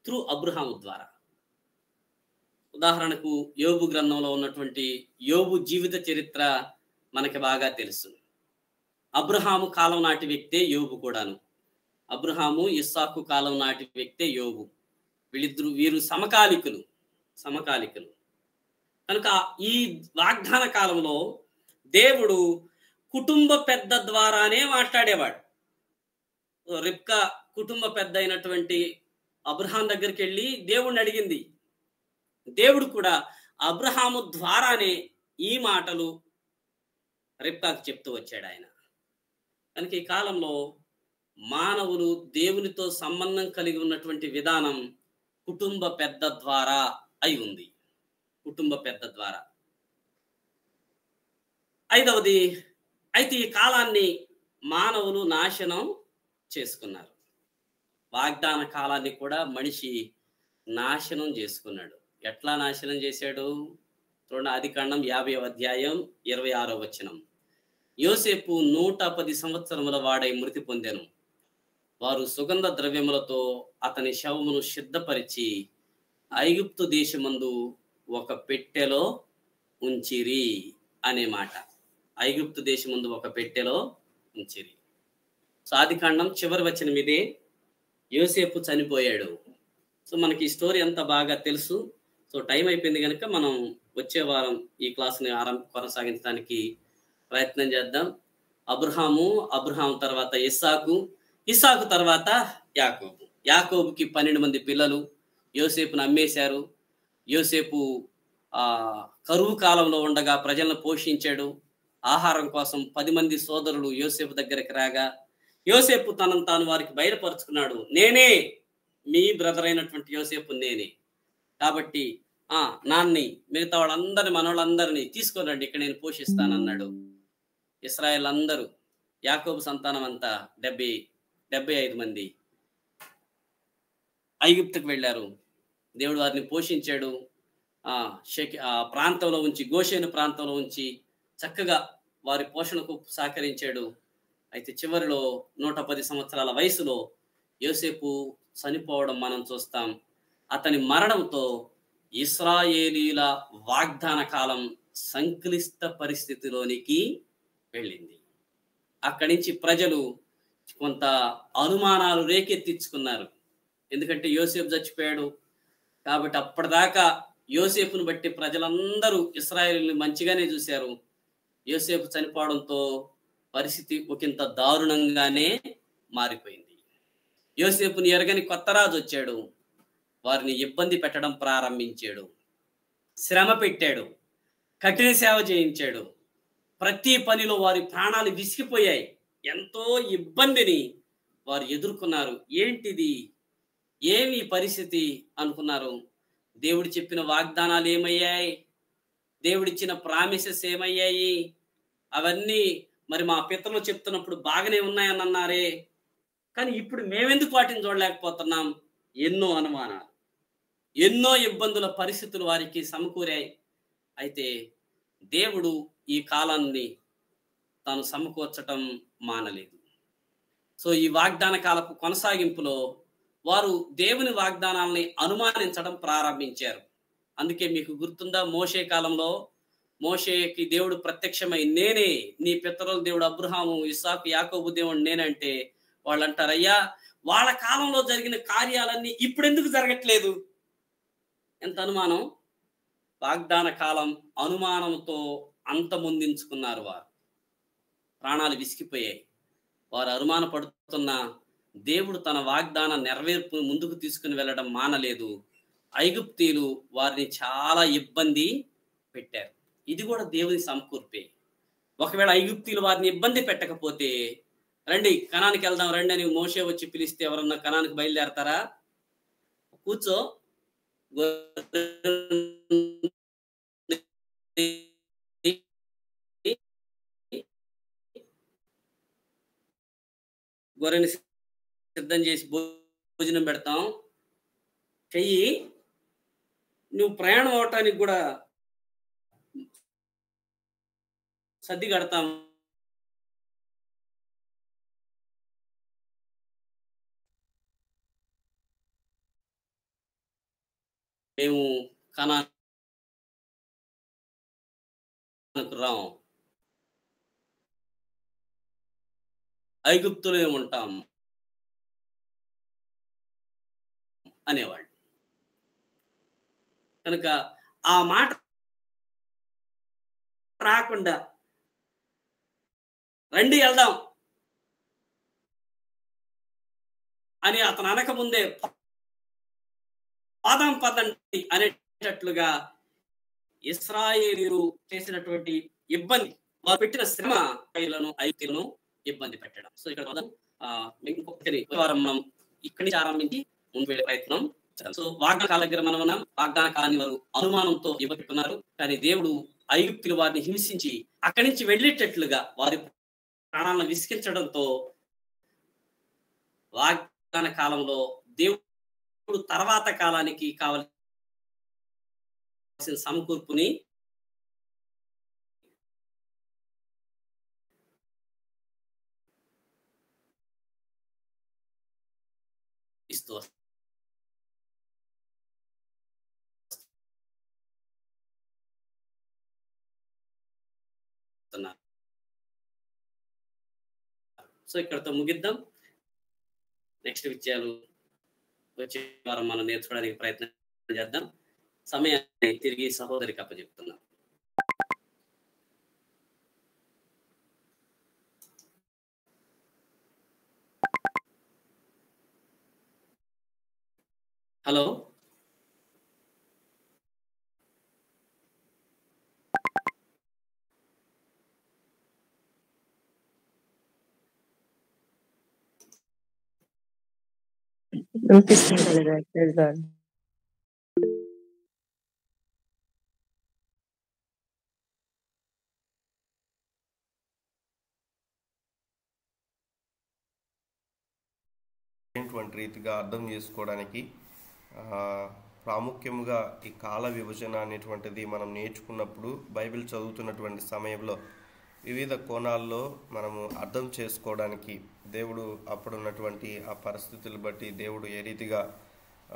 Speaker 1: త్రూ అబ్రహాము ద్వారా. ఉదాహరణకు యోబు గ్రంథంలో ఉన్నటువంటి యోబు జీవిత చరిత్ర మనకి బాగా తెలుసు. అబ్రహాము కాలం నాటి వ్యక్తే యోబు కూడాను. అబ్రహాము ఇస్సాకు కాలం నాటి వ్యక్తే యోబు. వీరు సమకాలికులు. కనుక ఈ వాగ్దాన కాలంలో దేవుడు కుటుంబ పెద్ద ద్వారానే మాట్లాడేవాడు. రిబ్కా కుటుంబ పెద్ద అయినటువంటి అబ్రహాం దగ్గరికి వెళ్ళి దేవుణ్ణి అడిగింది. దేవుడు కూడా అబ్రహాము ద్వారానే ఈ మాటలు రిబ్కాకు చెప్తూ వచ్చాడు ఆయన. కనుక ఈ కాలంలో మానవులు దేవునితో సంబంధం కలిగి ఉన్నటువంటి విధానం కుటుంబ పెద్ద ద్వారా అయి ఉంది. కుటుంబ పెద్ద ద్వారా. 5వది, అయితే ఈ కాలాన్ని మానవులు నాశనం చేసుకున్నారు. వాగ్దాన కాలాన్ని కూడా మనిషి నాశనం చేసుకున్నాడు. ఎట్లా నాశనం చేశాడు? చూడండి, ఆదికాండం 50వ అధ్యాయం 26వ వచనం. యోసేపు 110 సంవత్సరముల వాడై మృతి పొందెను. వారు సుగంధ ద్రవ్యములతో అతని శవమును సిద్ధపరిచి ఐగుప్తు దేశమందు ఒక పెట్టెలో ఉంచిరి అనే మాట. ఐగుప్తు దేశమందు ఒక పెట్టెలో ఉంచిరి. సో ఆదికాండం చివరి వచనం ఇదే. యోసేపు చనిపోయాడు. సో మనకి ఈ స్టోరీ అంతా బాగా తెలుసు. సో టైం అయిపోయింది కనుక మనం వచ్చే వారం ఈ క్లాస్ని కొనసాగించడానికి ప్రయత్నం చేద్దాం. అబ్రహాము తర్వాత ఇస్సాకు తర్వాత యాకోబుకి 12 మంది పిల్లలు. యోసేపును అమ్మేశారు. యోసేపు కరువు కాలంలో ఉండగా ప్రజలను పోషించాడు. ఆహారం కోసం 10 మంది సోదరులు యోసేపు దగ్గరికి రాగా యోసేపు తనను తాను వారికి బయలుపరుచుకున్నాడు. నేనే మీ బ్రదర్ అయినటువంటి యోసేపు నేనే. కాబట్టి నాన్ని మిగతా వాళ్ళందరినీ మనోళ్ళందరినీ తీసుకొని రండి, ఇక్కడ నేను పోషిస్తానన్నాడు. ఇశ్రాయేల్ అందరూ, యాకోబు సంతానం అంతా 75 మంది ఐగుప్తుకు వెళ్ళారు. దేవుడు వారిని పోషించాడు. ప్రాంతంలో ఉంచి, గోషేను ప్రాంతంలో ఉంచి చక్కగా వారి పోషణకు సహకరించాడు. అయితే చివరిలో 110 సంవత్సరాల వయసులో యోసేపు చనిపోవడం మనం చూస్తాం. అతని మరణంతో ఇశ్రాయేలీల వాగ్దాన కాలం సంక్లిష్ట పరిస్థితిలోనికి వెళ్ళింది. అక్కడి నుంచి ప్రజలు కొంత అనుమానాలు రేకెత్తించుకున్నారు. ఎందుకంటే యోసేపు చచ్చిపోయాడు కాబట్టి. అప్పటిదాకా యోసేపును బట్టి ప్రజలందరూ ఇశ్రాయేలుని మంచిగానే చూశారు. యోసేపు చనిపోవడంతో పరిస్థితి ఒకంత దారుణంగానే మారిపోయింది. యోసేపుని ఎరగని కొత్త రాజు వచ్చాడు, వారిని ఇబ్బంది పెట్టడం ప్రారంభించాడు, శ్రమ పెట్టాడు, కఠిన సేవ చేయించాడు. ప్రతి పనిలో వారి ప్రాణాలు విసిగిపోయాయి. ఎంతో ఇబ్బందిని వారు ఎదుర్కొన్నారు. ఏంటిది, ఏమి పరిస్థితి అనుకున్నారు. దేవుడు చెప్పిన వాగ్దానాలు ఏమయ్యాయి, దేవుడిచ్చిన ప్రామిసెస్ ఏమయ్యాయి, అవన్నీ మరి మా పితరులు చెప్తున్నప్పుడు బాగానే ఉన్నాయని అన్నారే, కానీ ఇప్పుడు మేమెందుకు వాటిని చూడలేకపోతున్నాం. ఎన్నో అనుమానాలు, ఎన్నో ఇబ్బందుల పరిస్థితులు వారికి సమకూరాయి. అయితే దేవుడు ఈ కాలాన్ని తాను సమకూర్చటం మానలేదు. సో ఈ వాగ్దాన కాలపు కొనసాగింపులో వారు దేవుని వాగ్దానాలని అనుమానించడం ప్రారంభించారు. అందుకే మీకు గుర్తుందా, మోషే కాలంలో మోషేకి దేవుడు ప్రత్యక్షమై నేనే నీ పితరుల దేవుడు అబ్రహాము, ఇస్సాకు, యాకోబు దేవుడు నేనంటే వాళ్ళు అంటారు, అయ్యా వాళ్ళ కాలంలో జరిగిన కార్యాలన్నీ ఇప్పుడెందుకు జరగట్లేదు. ఎంత అనుమానం. వాగ్దాన కాలం అనుమానంతో అంతమొందించుకున్నారు. వారు ప్రాణాలు విసిగిపోయాయి. వారు అనుమాన పడుతున్న దేవుడు తన వాగ్దాన నెరవేర్పు ముందుకు తీసుకుని వెళ్ళడం మానలేదు. ఐగుప్తీయులు వారిని చాలా ఇబ్బంది పెట్టారు. ఇది కూడా దేవుని సమకూర్పే. ఒకవేళ ఐగుప్తీయులు వారిని ఇబ్బంది పెట్టకపోతే, రండి కనానికి వెళ్దాం రండి అని మోషే వచ్చి పిలిస్తే ఎవరన్నా కనానికి బయలుదేరతారా? కూర్చో, గొర్రెని సిద్ధం చేసి భోజనం పెడతాం, చెయ్యి, నువ్వు ప్రయాణం అవటానికి కూడా సర్ది కడతాం, మేము కనానుకు రాం, ఐగుప్తులో ఉంటాం అనేవాళ్ళు. కనుక ఆ మాట రాకుండా రండి వెళ్దాం అని అతను అనకముందే పాదం పదండి అనేటట్లుగా ఇశ్రాయేలీయులు చేసినటువంటి ఇబ్బంది, వారు పెట్టిన శ్రమ ఐగుప్తీయులను ఇబ్బంది పెట్టడం. సో ఇక్కడ మనం ఇక్కడి నుంచి ఆరంభించి ముందు వెళ్ళే ప్రయత్నం. సో వాగ్దాన కాల దగ్గర మనం ఉన్నాం. వాగ్దాన కాలాన్ని వారు అనుమానంతో ఇవ్వబెట్టుకున్నారు. కానీ దేవుడు ఐగుప్తులు వారిని హింసించి అక్కడి నుంచి వెళ్ళేటట్లుగా వారి ప్రాణాలను విసిగించడంతో వాగ్దాన కాలంలో దేవుడు తర్వాత కాలానికి కావలసిన సమకూర్పుని ఇస్తూ వస్తున్నారు. సో ఇక్కడతో ముగిద్దాం. నెక్స్ట్ విషయాలు వచ్చే వారం మనం నేర్చుకోవడానికి ప్రయత్నం చేద్దాం. సమయాన్ని తిరిగి సహోదరికి అప్పచెప్తున్నాం. హలో,
Speaker 6: రీతిగా అర్థం చేసుకోవడానికి ప్రాముఖ్యంగా ఈ కాల విభజన అనేటువంటిది మనం నేర్చుకున్నప్పుడు బైబిల్ చదువుతున్నటువంటి సమయంలో వివిధ కోణాల్లో మనము అర్థం చేసుకోవడానికి దేవుడు అప్పుడున్నటువంటి ఆ పరిస్థితులు బట్టి దేవుడు ఏ రీతిగా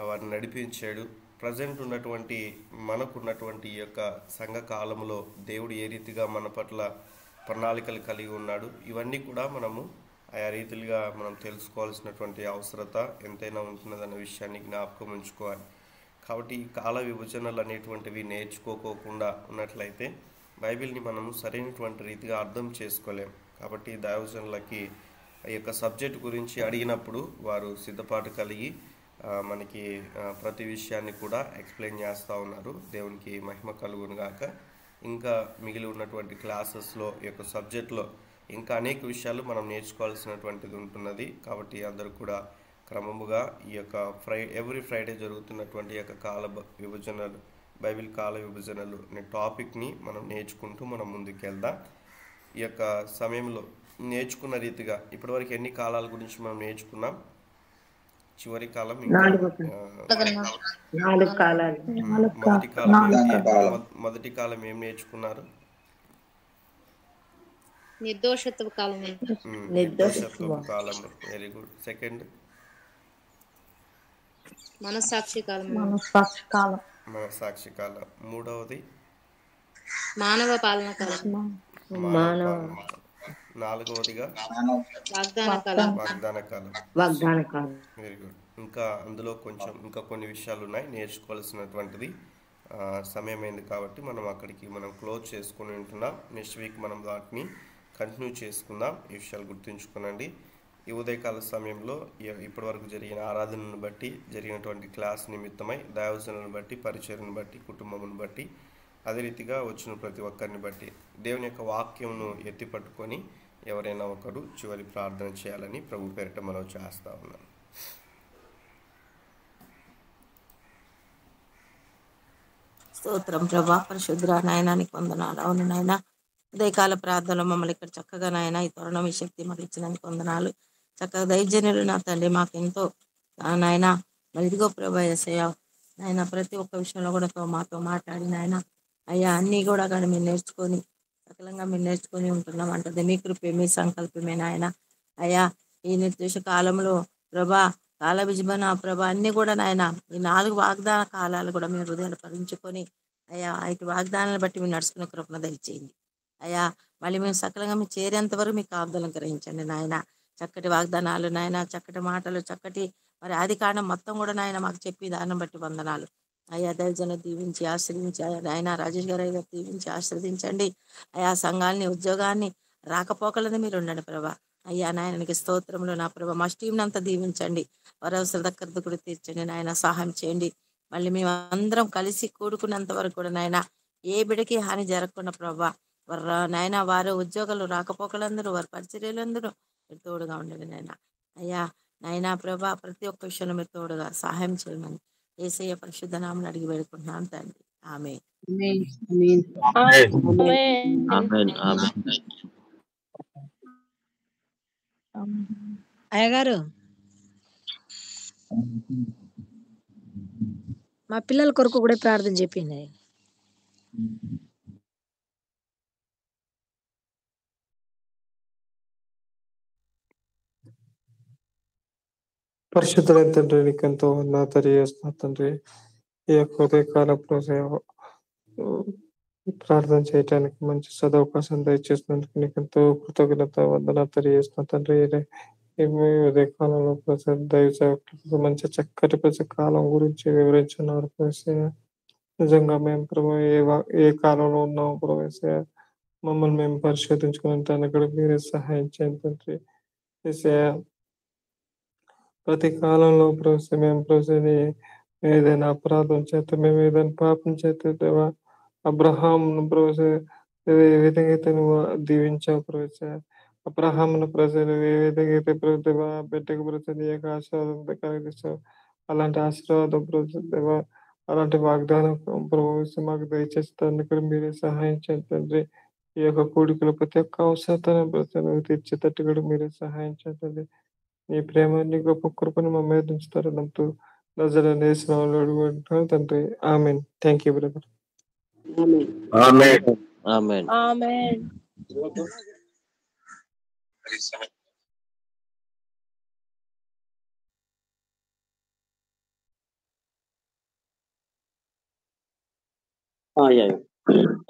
Speaker 6: వారిని నడిపించాడు, ప్రజెంట్ ఉన్నటువంటి మనకున్నటువంటి ఈ యొక్క సంఘ కాలంలో దేవుడు ఏ రీతిగా మన పట్ల ప్రణాళికలు కలిగి ఉన్నాడు, ఇవన్నీ కూడా మనము ఆయా రీతిలుగా మనం తెలుసుకోవాల్సినటువంటి అవసరత ఎంతైనా ఉంటున్నదన్న విషయాన్ని జ్ఞాపకం ఉంచుకోవాలి. కాబట్టి ఈ కాల విభజనలు అనేటువంటివి నేర్చుకోకుండా ఉన్నట్లయితే బైబిల్ని మనం సరైనటువంటి రీతిగా అర్థం చేసుకోలేం. కాబట్టి దైవజనులకి ఈ యొక్క సబ్జెక్ట్ గురించి అడిగినప్పుడు వారు సిద్ధపాటు కలిగి మనకి ప్రతి విషయాన్ని కూడా ఎక్స్ప్లెయిన్ చేస్తూ ఉన్నారు. దేవునికి మహిమ కలుగును గాక. ఇంకా మిగిలి ఉన్నటువంటి క్లాసెస్లో ఈ యొక్క సబ్జెక్ట్లో ఇంకా అనేక విషయాలు మనం నేర్చుకోవాల్సినటువంటిది ఉంటున్నది. కాబట్టి అందరూ కూడా క్రమముగా ఈ యొక్క ఎవ్రీ ఫ్రైడే జరుగుతున్నటువంటి యొక్క కాల విభజనలు, బైబిల్ కాల విభజనలు అనే టాపిక్ని మనం నేర్చుకుంటూ మనం ముందుకు వెళ్దాం. ఈ యొక్క సమయంలో నేర్చుకున్న రీతిగా ఇప్పటివరకు ఎన్ని కాలాల గురించి మనం నేర్చుకున్నాం? చివరి కాలం మొదటి కాలం ఏం నేర్చుకున్నారు?
Speaker 4: నిర్దోషత్వ కాలం.
Speaker 6: Very good. సెకండ్
Speaker 4: మనస్సాక్షి కాలం.
Speaker 6: మనస్సాక్షి కాలం. మూడవది
Speaker 4: మానవ పాలన కాలం.
Speaker 6: నాలుగవదిగా
Speaker 2: వాగ్దాన కాలం.
Speaker 6: Very good. ఇంకా అందులో ఇంకా కొన్ని విషయాలు ఉన్నాయి నేర్చుకోవాల్సినటువంటిది. సమయమైంది కాబట్టి మనం క్లోజ్ చేసుకుని ఉంటున్నాం. నెక్స్ట్ వీక్ మనం వాటిని కంటిన్యూ చేసుకుందాం. ఈ విషయాలు గుర్తుంచుకోనండి. ఈ ఉదయకాల సమయంలో ఇప్పటివరకు జరిగిన ఆరాధనను బట్టి, జరిగినటువంటి క్లాస్ నిమిత్తమై, దైవజనులను బట్టి, పరిచర్యను బట్టి, కుటుంబమును బట్టి, అదే రీతిగా వచ్చిన ప్రతి ఒక్కరిని బట్టి దేవుని యొక్క వాక్యమును ఎత్తి పట్టుకొని ఎవరైనా ఒకరు చివరి ప్రార్థన చేయాలని ప్రభు పేరిట మనం చేస్తా ఉన్నాం.
Speaker 5: స్తోత్రం ప్రభా. పరిశుద్ర నాయనానికి వందనాలు. అవును నాయన, ఉదయకాల ప్రార్థనలో మమ్మల్ని ఇక్కడ చక్కగా నాయన ఈ తరుణం ఈ శక్తి మాకు ఇచ్చినందుకు వందనాలు. చక్కగా దైవజనులు నా తండ్రి మాకెంతో నాయన మరి ఇదిగో ప్రభా యేసయ్య నాయన ప్రతి ఒక్క విషయంలో కూడా మాతో మాట్లాడి నాయన అయ్యా అన్నీ కూడా కానీ మీరు నేర్చుకొని సకలంగా మీరు నేర్చుకొని ఉంటున్నాం అంటది. మీ కృపే, మీ సంకల్పమే నాయన. అయ్యా ఈ నిర్దేశ కాలంలో ప్రభా కాల విజమన ప్రభా అన్నీ కూడా నాయన ఈ 4 వాగ్దాన కాలాలు కూడా మీరు హృదయాలు పరించుకొని అయ్యా ఇటు వాగ్దానాలను బట్టి మీరు నడుచుకునే కృపను దయచేయండి అయ్యా. మళ్ళీ మేము సకలంగా మీరు చేరేంత వరకు మీకు కాపుదలం గ్రహించండి నాయన. చక్కటి వాగ్దానాలు నాయన, చక్కటి మాటలు, చక్కటి మరి ఆది కాండం మొత్తం కూడా నాయన మాకు చెప్పి దాన్ని బట్టి వందనాలు అయ్యా. దైవజన దీవించి ఆశ్రదించి ఆయన రాజేష్ గారు అయ్యా దీవించి ఆశ్రదించండి అయ్యా. సంఘాలని, ఉద్యోగాన్ని, రాకపోకలని మీరు ఉండండి ప్రభా అయ్యా. నాయనకి స్తోత్రంలో నా ప్రభా మా టీంని అంతా దీవించండి. వారి అవసర దగ్గర కూడా తీర్చండి నాయన. సహాయం చేయండి. మళ్ళీ మేము అందరం కలిసి కూడుకున్నంత వరకు కూడా నాయన ఏ బిడకి హాని జరగకుండా ప్రభా నాయన వారి ఉద్యోగాలు, రాకపోకలందరూ, వారి పరిచర్యలందరూ మీరు తోడుగా ఉండండి నాయన. అయ్యా నాయన ప్రభా ప్రతి ఒక్క విషయంలో మీరు తోడుగా సహాయం చేయమని యేసయ్య పరిశుద్ధ నామమున అడిగి వేడుకుంటున్నాను తండ్రి. ఆమేన్.
Speaker 8: అయ్యగారు మా పిల్లల కొరకు కూడా ప్రార్థన చెప్పింది.
Speaker 9: పరిశుద్ధులైన తండ్రి నీకెంతో తెలియజేస్తున్నా తండ్రి. ఈ యొక్క ఉదయకాలంలో ప్రార్థన చేయడానికి మంచి సదవకాశం దయచేసినందుకు నీకెంతో కృతజ్ఞత వందనాలు తెలియజేస్తున్నా తండ్రి. ఉదయకాలంలో దైవ సేవకులకు మంచి చక్కటి ప్రతి కాలం గురించి వివరించున్నారు ప్రవేశ. నిజంగా మేము ప్రభు ఏ కాలంలో ఉన్నాము ప్రవేశ మమ్మల్ని మేము పరిశోధించుకునే దానికి కూడా మీరే సహాయం చేయండి తండ్రి. ప్రతి కాలంలో ప్రవేశ మేము ప్రవేశని ఏదైనా అపరాధం చేత, మేము ఏదైనా పాపం చేత దేవా అబ్రహామును ప్రవేశ ఏ విధంగా అయితే నువ్వు దీవించావు ప్రవేశ, అబ్రహామును ప్రజలు ఏ విధంగా అయితే దేవా బిడ్డకు ప్రజలు ఏ ఆశీర్వాదం కలిగిస్తావు అలాంటి ఆశీర్వాదం ప్రవేశ దేవా అలాంటి వాగ్దానం ప్రవేశ మాకు దయచేసి తండ్రి మీరే సహాయం చేయండి తండ్రి. ఈ యొక్క కూడికలు ప్రతి ఒక్క అవసరతను ప్రజలు తీర్చేటట్టు కూడా మీరే సహాయం చేయండి. నీ ప్రేమని గొప్ప కృపను మా మీద ఉంచుతారు నంటూ నజరేయుడైన యేసు నామములో అడుగుతున్నాను తండ్రి. ఆమేన్. Thank you brother.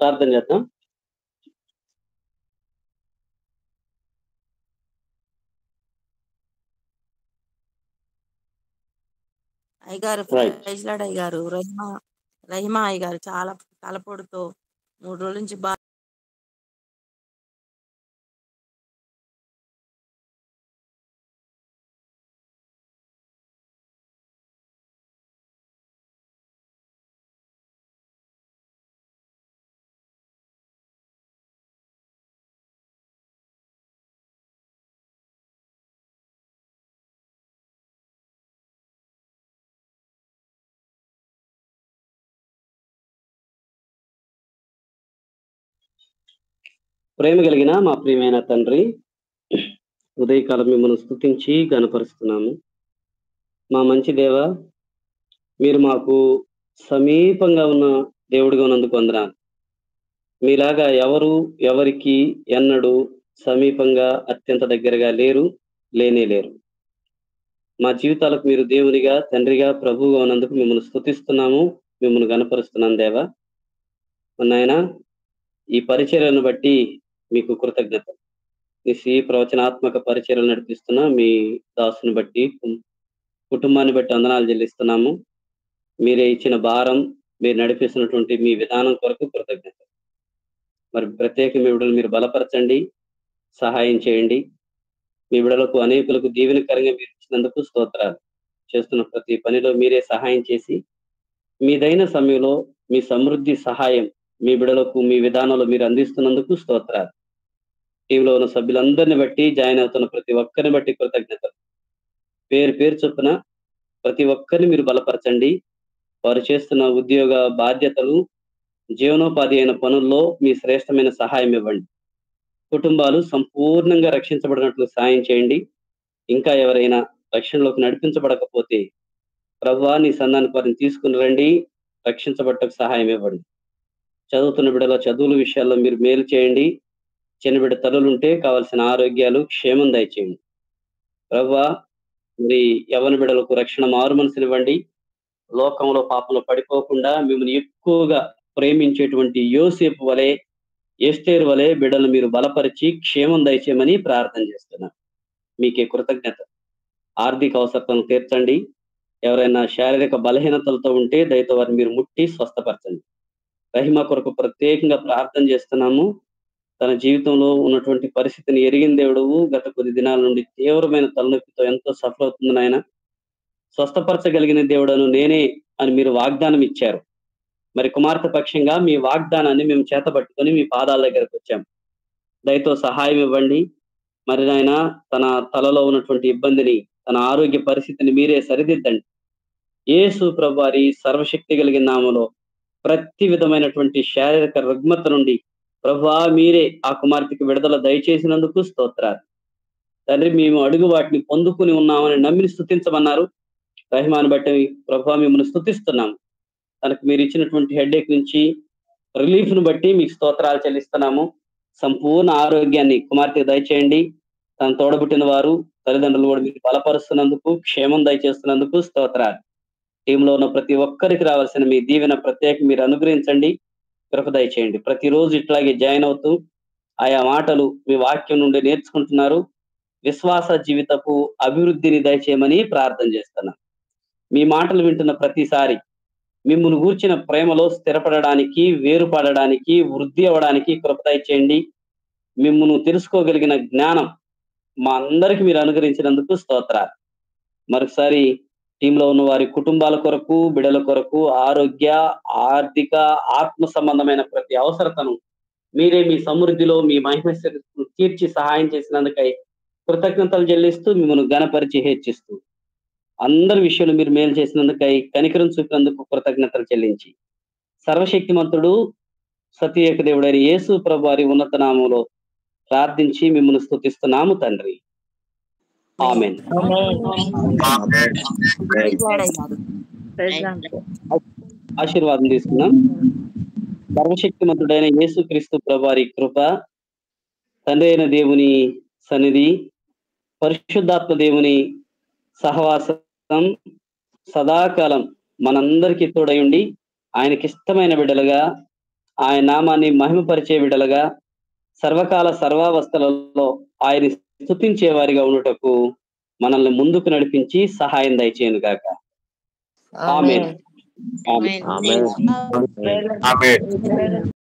Speaker 1: ప్రార్థన చేద్దాం.
Speaker 5: అయ్యగారు అయ్యగారు రహిమా అయ్యగారు చాలా తలపోటుతో 3 రోజుల నుంచి
Speaker 1: ప్రేమ కలిగిన మా ప్రియమైన తండ్రి, ఉదయకాలం మిమ్మల్ని స్తుతించి గణపరుస్తున్నాము. మా మంచి దేవ, మీరు మాకు సమీపంగా ఉన్న దేవుడిగా ఉన్నందుకు వందనాలు. మీలాగా ఎవరికి ఎన్నడూ సమీపంగా అత్యంత దగ్గరగా లేనే లేరు. మా జీవితాలకు మీరు దేవునిగా, తండ్రిగా, ప్రభువుగా ఉన్నందుకు మిమ్మల్ని స్తుతిస్తున్నాము, మిమ్మల్ని గణపరుస్తున్నాను దేవ. నాయనా, ఈ పరిచర్యలను బట్టి మీకు కృతజ్ఞత. మీ స్వీయ ప్రవచనాత్మక పరిచర్యలు నడిపిస్తున్న మీ దాసుని బట్టి, కుటుంబాన్ని బట్టి వందనాలు చెల్లిస్తున్నాము. మీరే ఇచ్చిన భారం, మీరు నడిపిస్తున్నటువంటి మీ విధానం కొరకు కృతజ్ఞత. మరి ప్రత్యేక మీ బిడ్డలు మీరు బలపరచండి, సహాయం చేయండి. మీ బిడ్డలకు అనేకులకు దీవెనకరంగా మీరు ఇచ్చినందుకు స్తోత్రాలు. చేస్తున్న ప్రతి పనిలో మీరే సహాయం చేసి, మీదైన సమయంలో మీ సమృద్ధి సహాయం మీ బిడ్డలకు మీ విధానంలో మీరు అందిస్తున్నందుకు స్తోత్రాలు. టీంలో ఉన్న సభ్యులందరిని బట్టి, జాయిన్ అవుతున్న ప్రతి ఒక్కరిని బట్టి కృతజ్ఞతలు. పేరు చొప్పున ప్రతి ఒక్కరిని మీరు బలపరచండి. వారు చేస్తున్న ఉద్యోగ బాధ్యతలు, జీవనోపాధి అయిన పనుల్లో మీ శ్రేష్టమైన సహాయం ఇవ్వండి. కుటుంబాలు సంపూర్ణంగా రక్షించబడినట్లు సాయం చేయండి. ఇంకా ఎవరైనా రక్షణలోకి నడిపించబడకపోతే ప్రభువా, నీ సన్నానికి వారిని తీసుకుని రండి, రక్షించబడటకు సహాయం ఇవ్వండి. చదువుతున్న బిడ్డల చదువుల విషయాల్లో మీరు మేలు చేయండి. చిన్న బిడ్డ తల్లులుంటే కావాల్సిన ఆరోగ్యాలు, క్షేమం దయచేయండి. ప్రభువా, మరి యవ్వన బిడ్డలకు రక్షణ మారు మనసులు ఇవ్వండి. లోకంలో పాపంలో పడిపోకుండా మిమ్మల్ని ఎక్కువగా ప్రేమించేటువంటి యోసేపు వలె, ఎస్తేరు వలె బిడ్డలు మీరు బలపరిచి క్షేమం దయచేయమని ప్రార్థన చేస్తున్నాను. మీకే కృతజ్ఞత. ఆర్థిక అవసరాలను తీర్చండి. ఎవరైనా శారీరక బలహీనతలతో ఉంటే దయతో వారిని మీరు ముట్టి స్వస్థపరచండి. రహిమ కొరకు ప్రత్యేకంగా ప్రార్థన చేస్తున్నాము. తన జీవితంలో ఉన్నటువంటి పరిస్థితిని ఎరిగిన దేవుడువు. గత కొద్ది దినాల నుండి తీవ్రమైన తలనొప్పితో ఎంతో సఫర్ అవుతుంది నాయన. స్వస్థపరచగలిగిన దేవుడను నేనే అని మీరు వాగ్దానం ఇచ్చారు. మరి కుమార్తె పక్షంగా మీ వాగ్దానాన్ని మేము చేతబట్టుకొని మీ పాదాల దగ్గరకు వచ్చాం. దయతో సహాయం ఇవ్వండి. మరి నాయన, తన తలలో ఉన్నటువంటి ఇబ్బందిని, తన ఆరోగ్య పరిస్థితిని మీరే సరిదిద్దండి. యేసు ప్రభువారి సర్వశక్తి కలిగిన నామములో ప్రతి విధమైనటువంటి శారీరక రుగ్మత నుండి ప్రభువా మీరే ఆ కుమార్తెకి విడుదల దయచేసినందుకు స్తోత్రాలు. తండ్రి, మేము అడుగు వాటిని పొందుకుని ఉన్నామని నమ్మిని స్తుతించమన్నారు. రహిమాను బట్టి ప్రభువా మిమ్మల్ని స్తుతిస్తున్నాము. తనకు మీరు ఇచ్చినటువంటి హెడ్ఏక్ నుంచి రిలీఫ్ ను బట్టి మీకు స్తోత్రాలు చెల్లిస్తున్నాము. సంపూర్ణ ఆరోగ్యాన్ని కుమార్తె దయచేయండి. తన తోడబుట్టిన వారు, తల్లిదండ్రులు కూడా మీరు బలపరుస్తున్నందుకు, క్షేమం దయచేస్తున్నందుకు స్తోత్రాలు. టీంలో ఉన్న ప్రతి ఒక్కరికి రావాల్సిన మీ దీవెన ప్రత్యేక మీరు అనుగ్రహించండి, కృప దయచేయండి. ప్రతిరోజు ఇట్లాగే జాయిన్ అవుతూ ఆయా మాటలు మీ వాక్యం నుండి నేర్చుకుంటున్నారు. విశ్వాస జీవితపు అభివృద్ధిని దయచేయమని ప్రార్థన చేస్తున్నాను. మీ మాటలు వింటున్న ప్రతిసారి మిమ్మల్ని గూర్చిన ప్రేమలో స్థిరపడడానికి, వేరుపడడానికి, వృద్ధి అవ్వడానికి కృప దయచేయండి. మిమ్మల్ని తెలుసుకోగలిగిన జ్ఞానం మా అందరికి మీరు అనుగ్రహించినందుకు స్తోత్రాలు. మరొకసారి టీంలో ఉన్న వారి కుటుంబాల కొరకు, బిడ్డల కొరకు ఆరోగ్య, ఆర్థిక, ఆత్మ సంబంధమైన ప్రతి అవసరతను మీరే మీ సమృద్ధిలో మీ మహిమ తీర్చి సహాయం చేసినందుకై కృతజ్ఞతలు చెల్లిస్తూ మిమ్మల్ని ఘనపరిచి హెచ్చిస్తూ అందరి విషయంలో మీరు మేలు చేసినందుకై కనికరం చూపినందుకు కృతజ్ఞతలు చెల్లించి సర్వశక్తిమంతుడు సత్యయేక దేవుడైన యేసు ప్రభు వారి ఉన్నత నామములో ప్రార్థించి మిమ్మల్ని స్తుతిస్తున్నాము తండ్రి. ఆమేన్. ఆశీర్వాదం తీసుకున్నాం. సర్వశక్తిమంతుడైన యేసు క్రీస్తు ప్రభు వారి కృప, తండ్రి అయిన దేవుని సన్నిధి, పరిశుద్ధాత్మ దేవుని సహవాసం సదాకాలం మనందరికీ తోడయుండి ఆయనకి ఇష్టమైన బిడ్డలుగా, ఆయన నామాన్ని మహిమపరిచే బిడ్డలుగా, సర్వకాల సర్వావస్థలలో ఆయన స్తుతించే వారిగా ఉండుటకు మనల్ని ముందుకు నడిపించి సహాయం దయచేయను గాక. ఆమేన్.
Speaker 2: ఆమేన్.
Speaker 3: ఆమేన్.